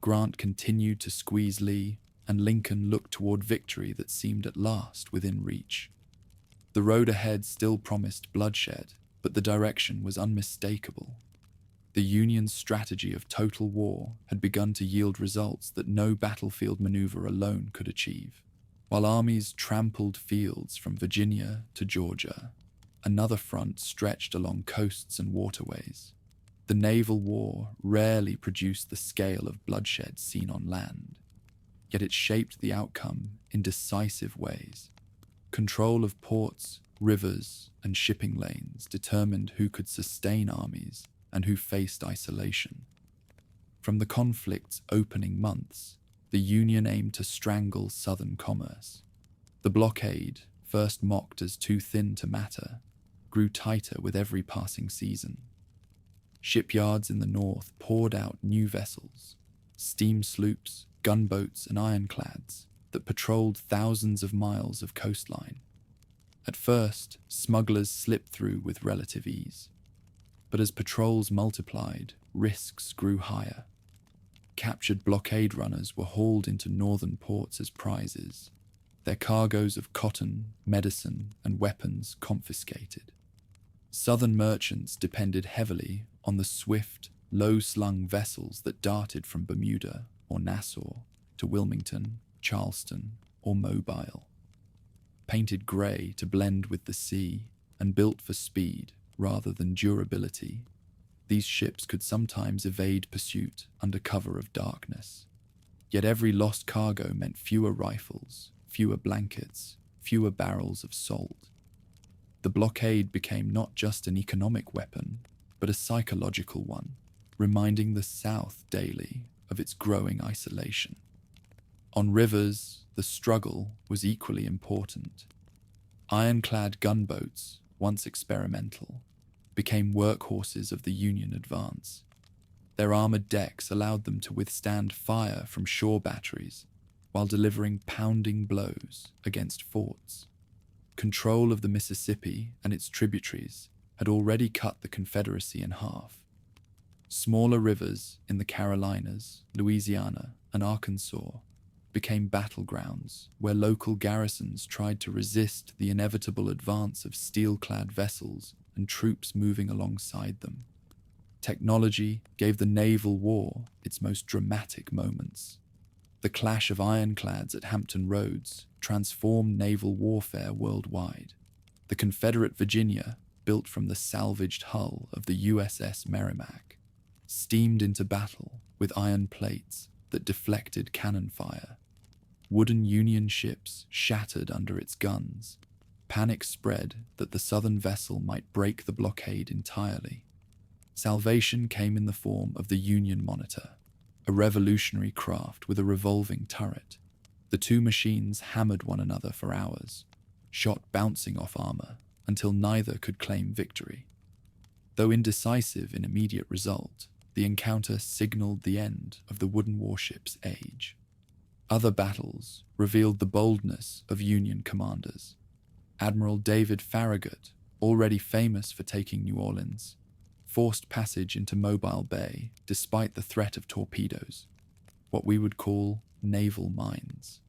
Grant continued to squeeze Lee, and Lincoln looked toward victory that seemed at last within reach. The road ahead still promised bloodshed, but the direction was unmistakable. The Union's strategy of total war had begun to yield results that no battlefield maneuver alone could achieve. While armies trampled fields from Virginia to Georgia, another front stretched along coasts and waterways. The naval war rarely produced the scale of bloodshed seen on land, yet it shaped the outcome in decisive ways. Control of ports, rivers, and shipping lanes determined who could sustain armies and who faced isolation. From the conflict's opening months, the Union aimed to strangle Southern commerce. The blockade, first mocked as too thin to matter, grew tighter with every passing season. Shipyards in the north poured out new vessels, steam sloops, gunboats, and ironclads that patrolled thousands of miles of coastline. At first, smugglers slipped through with relative ease. But as patrols multiplied, risks grew higher. Captured blockade runners were hauled into northern ports as prizes, their cargoes of cotton, medicine, and weapons confiscated. Southern merchants depended heavily on the swift, low-slung vessels that darted from Bermuda or Nassau to Wilmington, Charleston, or Mobile. Painted grey to blend with the sea and built for speed rather than durability, these ships could sometimes evade pursuit under cover of darkness. Yet every lost cargo meant fewer rifles, fewer blankets, fewer barrels of salt. The blockade became not just an economic weapon, but a psychological one, reminding the South daily of its growing isolation. On rivers, the struggle was equally important. Ironclad gunboats, once experimental, became workhorses of the Union advance. Their armored decks allowed them to withstand fire from shore batteries while delivering pounding blows against forts. Control of the Mississippi and its tributaries had already cut the Confederacy in half. Smaller rivers in the Carolinas, Louisiana, and Arkansas became battlegrounds where local garrisons tried to resist the inevitable advance of steel-clad vessels and troops moving alongside them. Technology gave the naval war its most dramatic moments. The clash of ironclads at Hampton Roads transformed naval warfare worldwide. The Confederate Virginia, built from the salvaged hull of the USS Merrimack, steamed into battle with iron plates that deflected cannon fire. Wooden Union ships shattered under its guns. Panic spread that the Southern vessel might break the blockade entirely. Salvation came in the form of the Union Monitor, a revolutionary craft with a revolving turret. The two machines hammered one another for hours, shot bouncing off armor until neither could claim victory. Though indecisive in immediate result, the encounter signaled the end of the wooden warship's age. Other battles revealed the boldness of Union commanders. Admiral David Farragut, already famous for taking New Orleans, forced passage into Mobile Bay despite the threat of torpedoes, what we would call naval mines.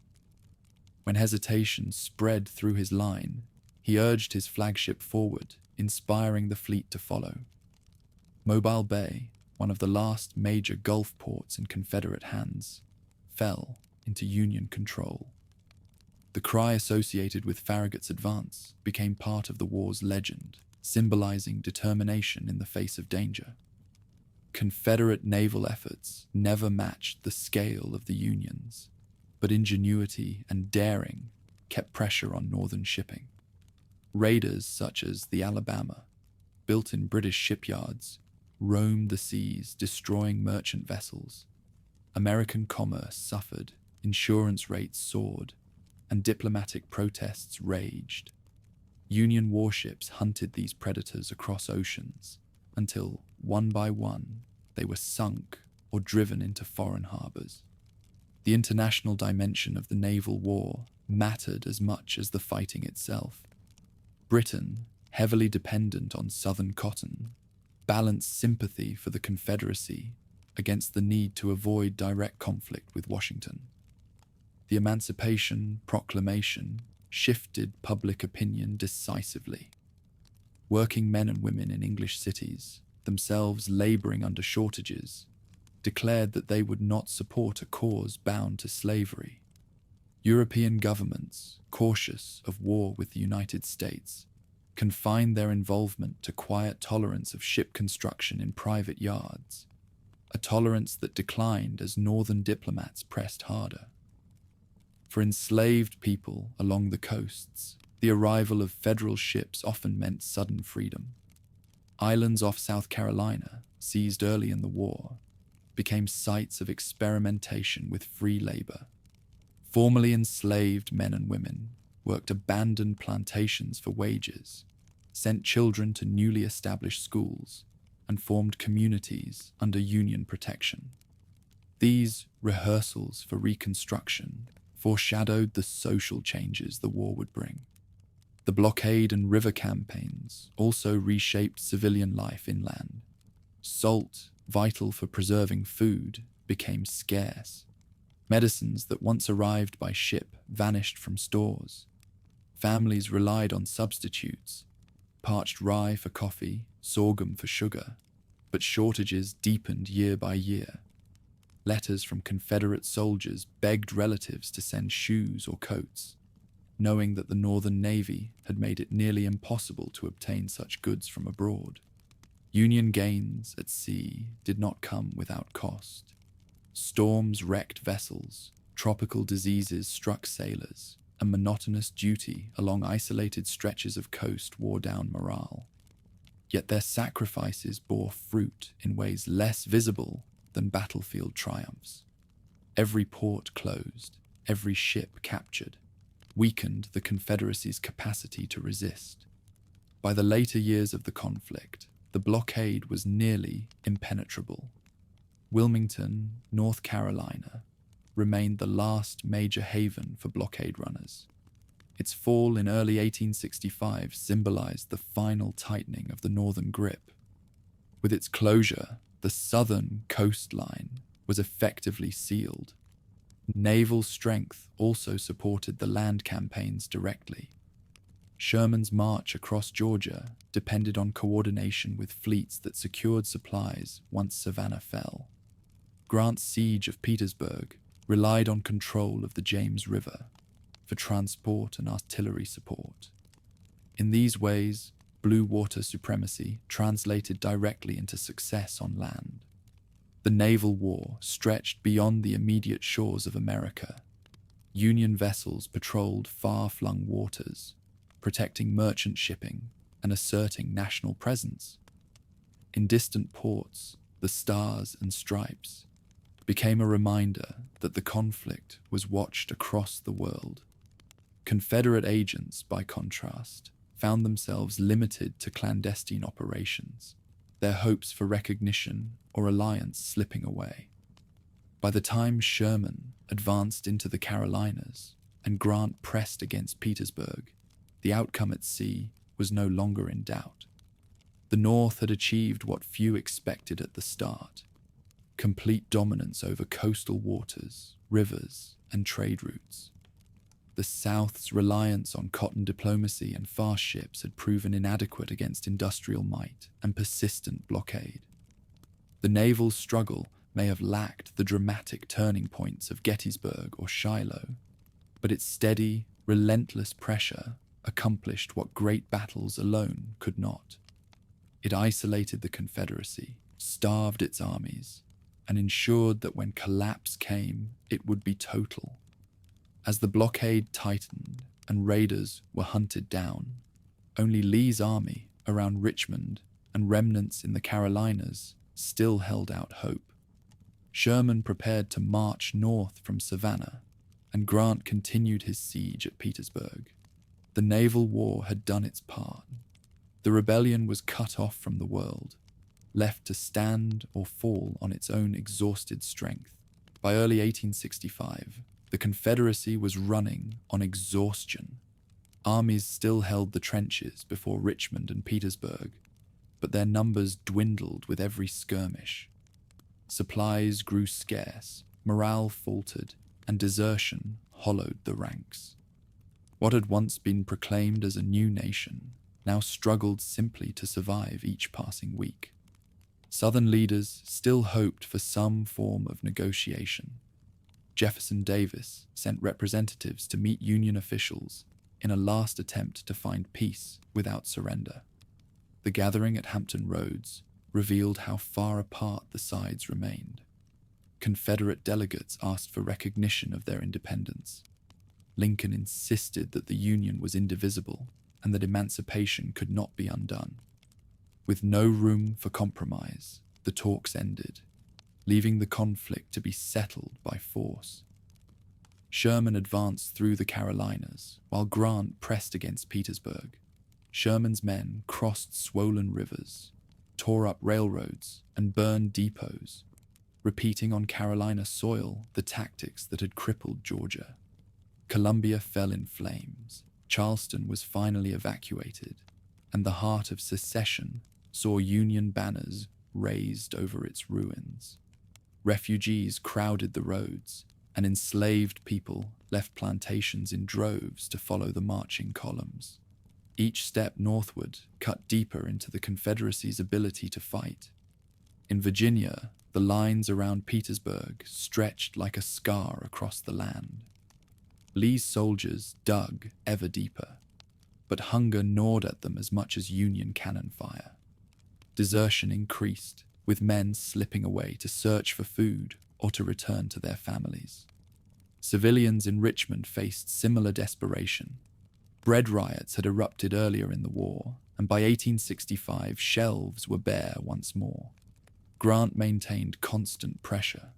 When hesitation spread through his line, he urged his flagship forward, inspiring the fleet to follow. Mobile Bay, one of the last major Gulf ports in Confederate hands, fell into Union control. The cry associated with Farragut's advance became part of the war's legend, symbolizing determination in the face of danger. Confederate naval efforts never matched the scale of the Union's. but ingenuity and daring kept pressure on northern shipping. Raiders such as the Alabama, built in British shipyards, roamed the seas, destroying merchant vessels. American commerce suffered, insurance rates soared, and diplomatic protests raged. Union warships hunted these predators across oceans until, one by one, they were sunk or driven into foreign harbors. The international dimension of the naval war mattered as much as the fighting itself. Britain, heavily dependent on southern cotton, balanced sympathy for the Confederacy against the need to avoid direct conflict with Washington. The Emancipation Proclamation shifted public opinion decisively. Working men and women in English cities, themselves laboring under shortages, declared that they would not support a cause bound to slavery. European governments, cautious of war with the United States, confined their involvement to quiet tolerance of ship construction in private yards, a tolerance that declined as northern diplomats pressed harder. For enslaved people along the coasts, the arrival of federal ships often meant sudden freedom. Islands off South Carolina, seized early in the war, became sites of experimentation with free labor. Formerly enslaved men and women worked abandoned plantations for wages, sent children to newly established schools, and formed communities under Union protection. These rehearsals for Reconstruction foreshadowed the social changes the war would bring. The blockade and river campaigns also reshaped civilian life inland. Salt, vital for preserving food, became scarce. Medicines that once arrived by ship vanished from stores. Families relied on substitutes, parched rye for coffee, sorghum for sugar, but shortages deepened year by year. Letters from Confederate soldiers begged relatives to send shoes or coats, knowing that the Northern Navy had made it nearly impossible to obtain such goods from abroad. Union gains at sea did not come without cost. Storms wrecked vessels, tropical diseases struck sailors, and monotonous duty along isolated stretches of coast wore down morale. Yet their sacrifices bore fruit in ways less visible than battlefield triumphs. Every port closed, every ship captured, weakened the Confederacy's capacity to resist. By the later years of the conflict, the blockade was nearly impenetrable. Wilmington, North Carolina, remained the last major haven for blockade runners. Its fall in early 1865 symbolized the final tightening of the northern grip. With its closure, the southern coastline was effectively sealed. Naval strength also supported the land campaigns directly. Sherman's march across Georgia depended on coordination with fleets that secured supplies once Savannah fell. Grant's siege of Petersburg relied on control of the James River for transport and artillery support. In these ways, blue water supremacy translated directly into success on land. The naval war stretched beyond the immediate shores of America. Union vessels patrolled far-flung waters, protecting merchant shipping and asserting national presence. In distant ports, the stars and stripes became a reminder that the conflict was watched across the world. Confederate agents, by contrast, found themselves limited to clandestine operations, their hopes for recognition or alliance slipping away. By the time Sherman advanced into the Carolinas and Grant pressed against Petersburg, the outcome at sea was no longer in doubt. The North had achieved what few expected at the start: complete dominance over coastal waters, rivers, and trade routes. The South's reliance on cotton diplomacy and fast ships had proven inadequate against industrial might and persistent blockade. The naval struggle may have lacked the dramatic turning points of Gettysburg or Shiloh, but its steady, relentless pressure accomplished what great battles alone could not. It isolated the Confederacy, starved its armies, and ensured that when collapse came, it would be total. As the blockade tightened and raiders were hunted down, only Lee's army around Richmond and remnants in the Carolinas still held out hope. Sherman prepared to march north from Savannah, and Grant continued his siege at Petersburg. The naval war had done its part. The rebellion was cut off from the world, left to stand or fall on its own exhausted strength. By early 1865, the Confederacy was running on exhaustion. Armies still held the trenches before Richmond and Petersburg, but their numbers dwindled with every skirmish. Supplies grew scarce, morale faltered, and desertion hollowed the ranks. What had once been proclaimed as a new nation now struggled simply to survive each passing week. Southern leaders still hoped for some form of negotiation. Jefferson Davis sent representatives to meet Union officials in a last attempt to find peace without surrender. The gathering at Hampton Roads revealed how far apart the sides remained. Confederate delegates asked for recognition of their independence. Lincoln insisted that the Union was indivisible and that emancipation could not be undone. With no room for compromise, the talks ended, leaving the conflict to be settled by force. Sherman advanced through the Carolinas, while Grant pressed against Petersburg. Sherman's men crossed swollen rivers, tore up railroads, and burned depots, repeating on Carolina soil the tactics that had crippled Georgia. Columbia fell in flames, Charleston was finally evacuated, and the heart of Secession saw Union banners raised over its ruins. Refugees crowded the roads, and enslaved people left plantations in droves to follow the marching columns. Each step northward cut deeper into the Confederacy's ability to fight. In Virginia, the lines around Petersburg stretched like a scar across the land. Lee's soldiers dug ever deeper, but hunger gnawed at them as much as Union cannon fire. Desertion increased, with men slipping away to search for food or to return to their families. Civilians in Richmond faced similar desperation. Bread riots had erupted earlier in the war, and by 1865 shelves were bare once more. Grant maintained constant pressure.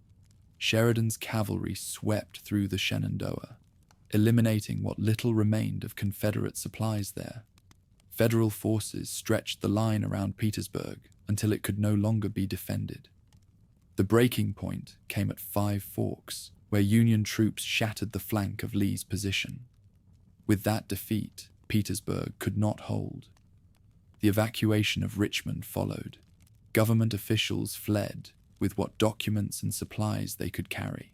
Sheridan's cavalry swept through the Shenandoah, eliminating what little remained of Confederate supplies there. Federal forces stretched the line around Petersburg until it could no longer be defended. The breaking point came at Five Forks, where Union troops shattered the flank of Lee's position. With that defeat, Petersburg could not hold. The evacuation of Richmond followed. Government officials fled with what documents and supplies they could carry.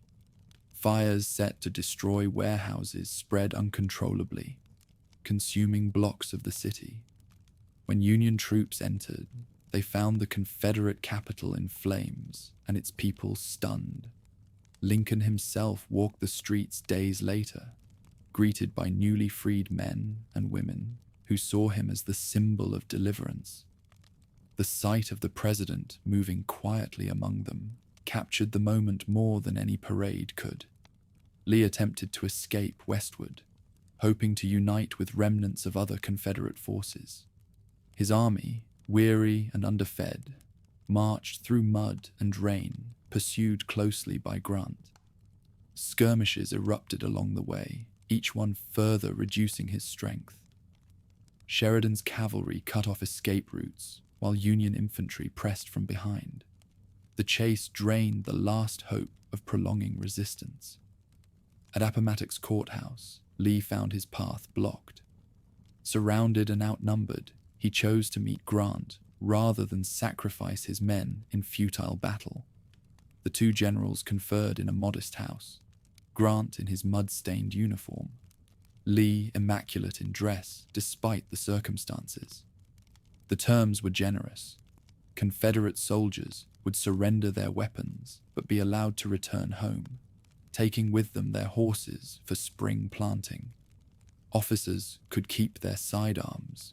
Fires set to destroy warehouses spread uncontrollably, consuming blocks of the city. When Union troops entered, they found the Confederate capital in flames and its people stunned. Lincoln himself walked the streets days later, greeted by newly freed men and women who saw him as the symbol of deliverance. The sight of the president moving quietly among them captured the moment more than any parade could. Lee attempted to escape westward, hoping to unite with remnants of other Confederate forces. His army, weary and underfed, marched through mud and rain, pursued closely by Grant. Skirmishes erupted along the way, each one further reducing his strength. Sheridan's cavalry cut off escape routes, while Union infantry pressed from behind. The chase drained the last hope of prolonging resistance. At Appomattox Courthouse, Lee found his path blocked. Surrounded and outnumbered, he chose to meet Grant rather than sacrifice his men in futile battle. The two generals conferred in a modest house, Grant in his mud-stained uniform, Lee immaculate in dress despite the circumstances. The terms were generous. Confederate soldiers would surrender their weapons but be allowed to return home, taking with them their horses for spring planting. Officers could keep their sidearms.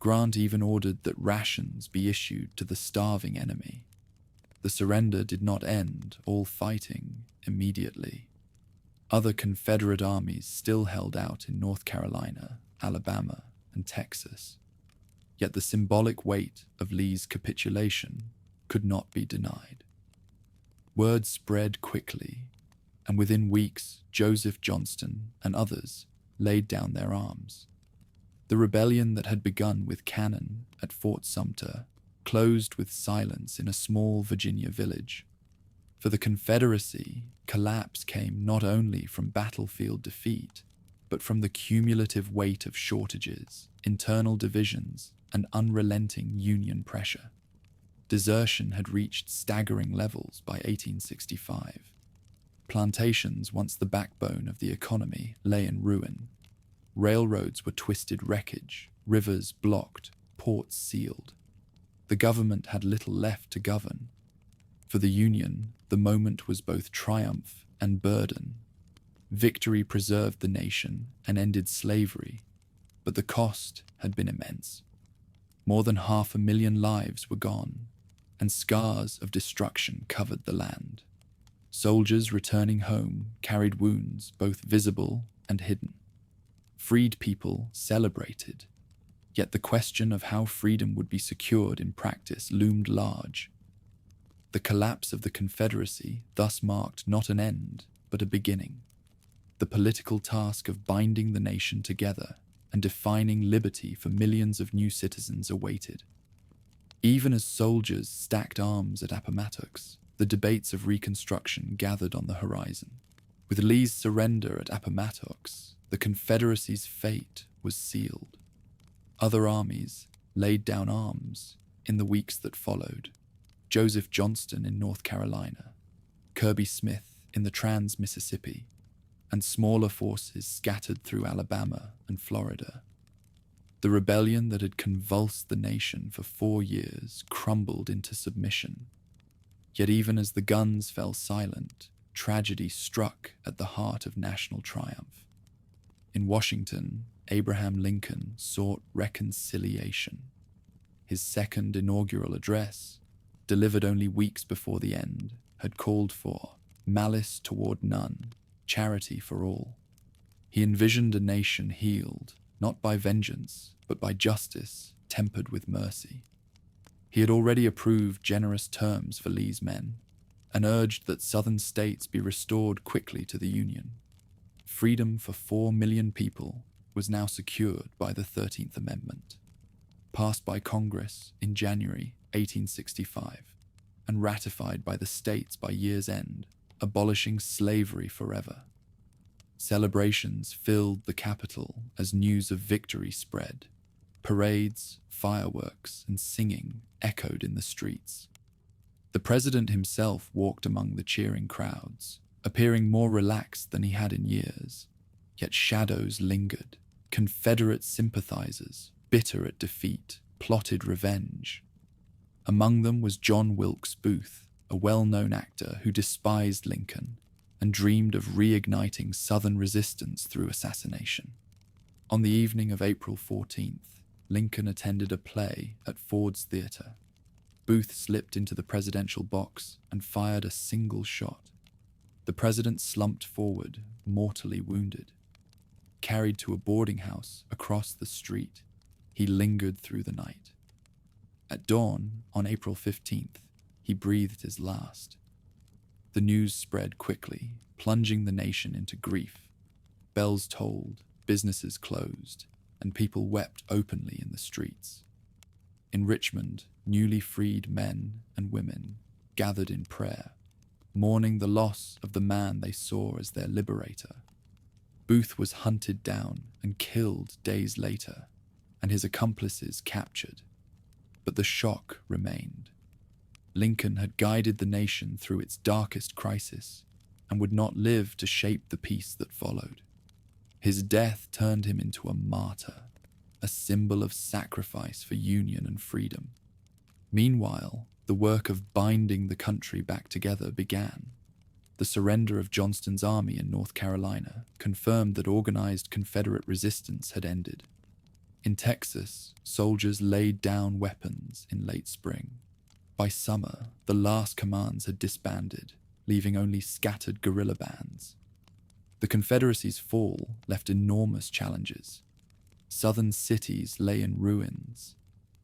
Grant even ordered that rations be issued to the starving enemy. The surrender did not end all fighting immediately. Other Confederate armies still held out in North Carolina, Alabama, and Texas. Yet the symbolic weight of Lee's capitulation could not be denied. Word spread quickly, and within weeks, Joseph Johnston and others laid down their arms. The rebellion that had begun with cannon at Fort Sumter closed with silence in a small Virginia village. For the Confederacy, collapse came not only from battlefield defeat, but from the cumulative weight of shortages, internal divisions, and unrelenting Union pressure. Desertion had reached staggering levels by 1865. Plantations, once the backbone of the economy, lay in ruin. Railroads were twisted wreckage, rivers blocked, ports sealed. The government had little left to govern. For the Union, the moment was both triumph and burden. Victory preserved the nation and ended slavery, but the cost had been immense. More than 500,000 lives were gone, and scars of destruction covered the land. Soldiers returning home carried wounds both visible and hidden. Freed people celebrated, yet the question of how freedom would be secured in practice loomed large. The collapse of the Confederacy thus marked not an end, but a beginning. The political task of binding the nation together and defining liberty for millions of new citizens awaited. Even as soldiers stacked arms at Appomattox, the debates of Reconstruction gathered on the horizon. With Lee's surrender at Appomattox, the Confederacy's fate was sealed. Other armies laid down arms in the weeks that followed. Joseph Johnston in North Carolina, Kirby Smith in the Trans-Mississippi, and smaller forces scattered through Alabama and Florida. The rebellion that had convulsed the nation for 4 years crumbled into submission. Yet even as the guns fell silent, tragedy struck at the heart of national triumph. In Washington, Abraham Lincoln sought reconciliation. His second inaugural address, delivered only weeks before the end, had called for malice toward none, charity for all. He envisioned a nation healed, not by vengeance, but by justice tempered with mercy. He had already approved generous terms for Lee's men, and urged that Southern states be restored quickly to the Union. Freedom for 4 million people was now secured by the 13th Amendment, passed by Congress in January 1865, and ratified by the states by year's end, abolishing slavery forever. Celebrations filled the capital as news of victory spread. Parades, fireworks, and singing echoed in the streets. The president himself walked among the cheering crowds, appearing more relaxed than he had in years. Yet shadows lingered. Confederate sympathizers, bitter at defeat, plotted revenge. Among them was John Wilkes Booth, a well-known actor who despised Lincoln and dreamed of reigniting Southern resistance through assassination. On the evening of April 14th, Lincoln attended a play at Ford's Theater. Booth slipped into the presidential box and fired a single shot. The president slumped forward, mortally wounded. Carried to a boarding house across the street, he lingered through the night. At dawn, on April 15th, he breathed his last. The news spread quickly, plunging the nation into grief. Bells tolled, businesses closed, and people wept openly in the streets. In Richmond, newly freed men and women gathered in prayer, mourning the loss of the man they saw as their liberator. Booth was hunted down and killed days later, and his accomplices captured. But the shock remained. Lincoln had guided the nation through its darkest crisis and would not live to shape the peace that followed. His death turned him into a martyr, a symbol of sacrifice for union and freedom. Meanwhile, the work of binding the country back together began. The surrender of Johnston's army in North Carolina confirmed that organized Confederate resistance had ended. In Texas, soldiers laid down weapons in late spring. By summer, the last commands had disbanded, leaving only scattered guerrilla bands. The Confederacy's fall left enormous challenges. Southern cities lay in ruins,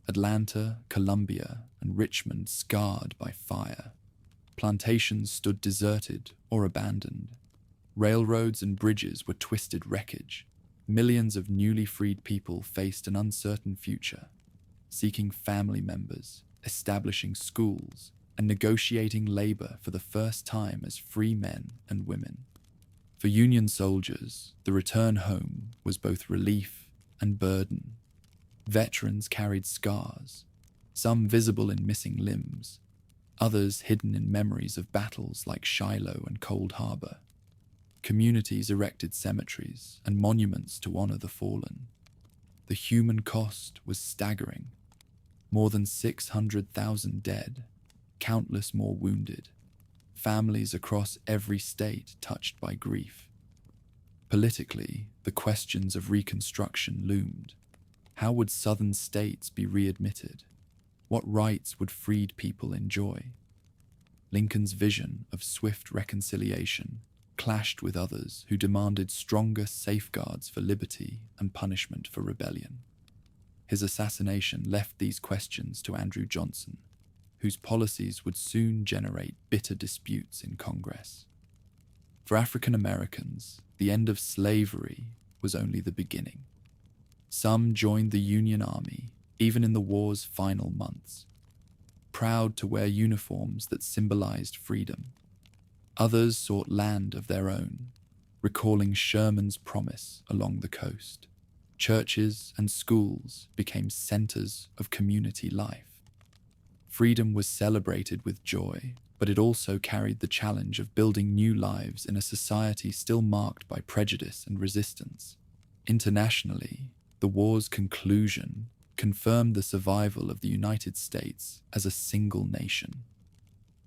Atlanta, Columbia, and Richmond scarred by fire. Plantations stood deserted or abandoned. Railroads and bridges were twisted wreckage. Millions of newly freed people faced an uncertain future, seeking family members, establishing schools, and negotiating labor for the first time as free men and women. For Union soldiers, the return home was both relief and burden. Veterans carried scars, some visible in missing limbs, others hidden in memories of battles like Shiloh and Cold Harbor. Communities erected cemeteries and monuments to honor the fallen. The human cost was staggering. More than 600,000 dead, countless more wounded, families across every state touched by grief. Politically, the questions of Reconstruction loomed. How would Southern states be readmitted? What rights would freed people enjoy? Lincoln's vision of swift reconciliation clashed with others who demanded stronger safeguards for liberty and punishment for rebellion. His assassination left these questions to Andrew Johnson, whose policies would soon generate bitter disputes in Congress. For African Americans, the end of slavery was only the beginning. Some joined the Union Army, even in the war's final months, proud to wear uniforms that symbolized freedom. Others sought land of their own, recalling Sherman's promise along the coast. Churches and schools became centers of community life. Freedom was celebrated with joy, but it also carried the challenge of building new lives in a society still marked by prejudice and resistance. Internationally, the war's conclusion confirmed the survival of the United States as a single nation.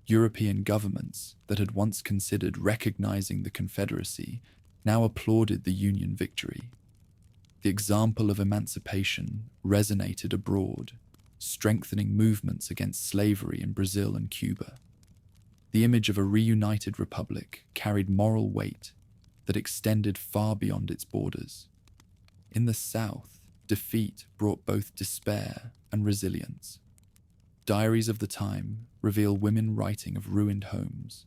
European governments that had once considered recognizing the Confederacy now applauded the Union victory. The example of emancipation resonated abroad, strengthening movements against slavery in Brazil and Cuba. The image of a reunited republic carried moral weight that extended far beyond its borders. In the South, defeat brought both despair and resilience. Diaries of the time reveal women writing of ruined homes,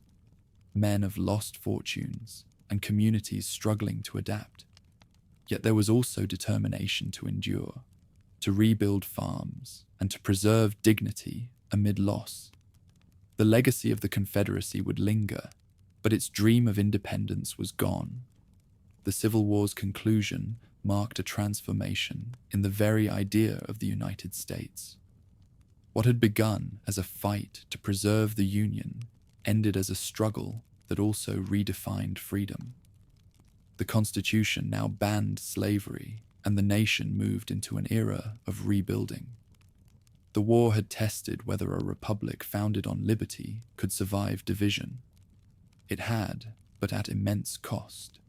men of lost fortunes, and communities struggling to adapt. Yet there was also determination to endure, to rebuild farms, and to preserve dignity amid loss. The legacy of the Confederacy would linger, but its dream of independence was gone. The Civil War's conclusion marked a transformation in the very idea of the United States. What had begun as a fight to preserve the Union ended as a struggle that also redefined freedom. The Constitution now banned slavery, and the nation moved into an era of rebuilding. The war had tested whether a republic founded on liberty could survive division. It had, but at immense cost.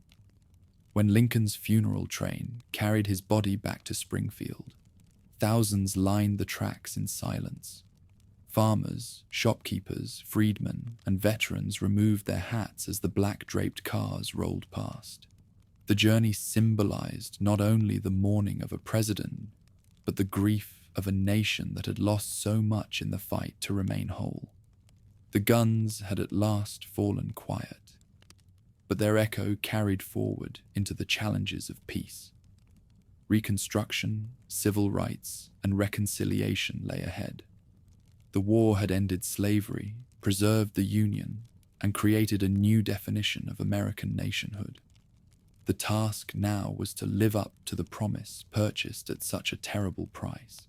When Lincoln's funeral train carried his body back to Springfield, thousands lined the tracks in silence. Farmers, shopkeepers, freedmen, and veterans removed their hats as the black-draped cars rolled past. The journey symbolized not only the mourning of a president, but the grief of a nation that had lost so much in the fight to remain whole. The guns had at last fallen quiet, but their echo carried forward into the challenges of peace. Reconstruction, civil rights, and reconciliation lay ahead. The war had ended slavery, preserved the Union, and created a new definition of American nationhood. The task now was to live up to the promise purchased at such a terrible price.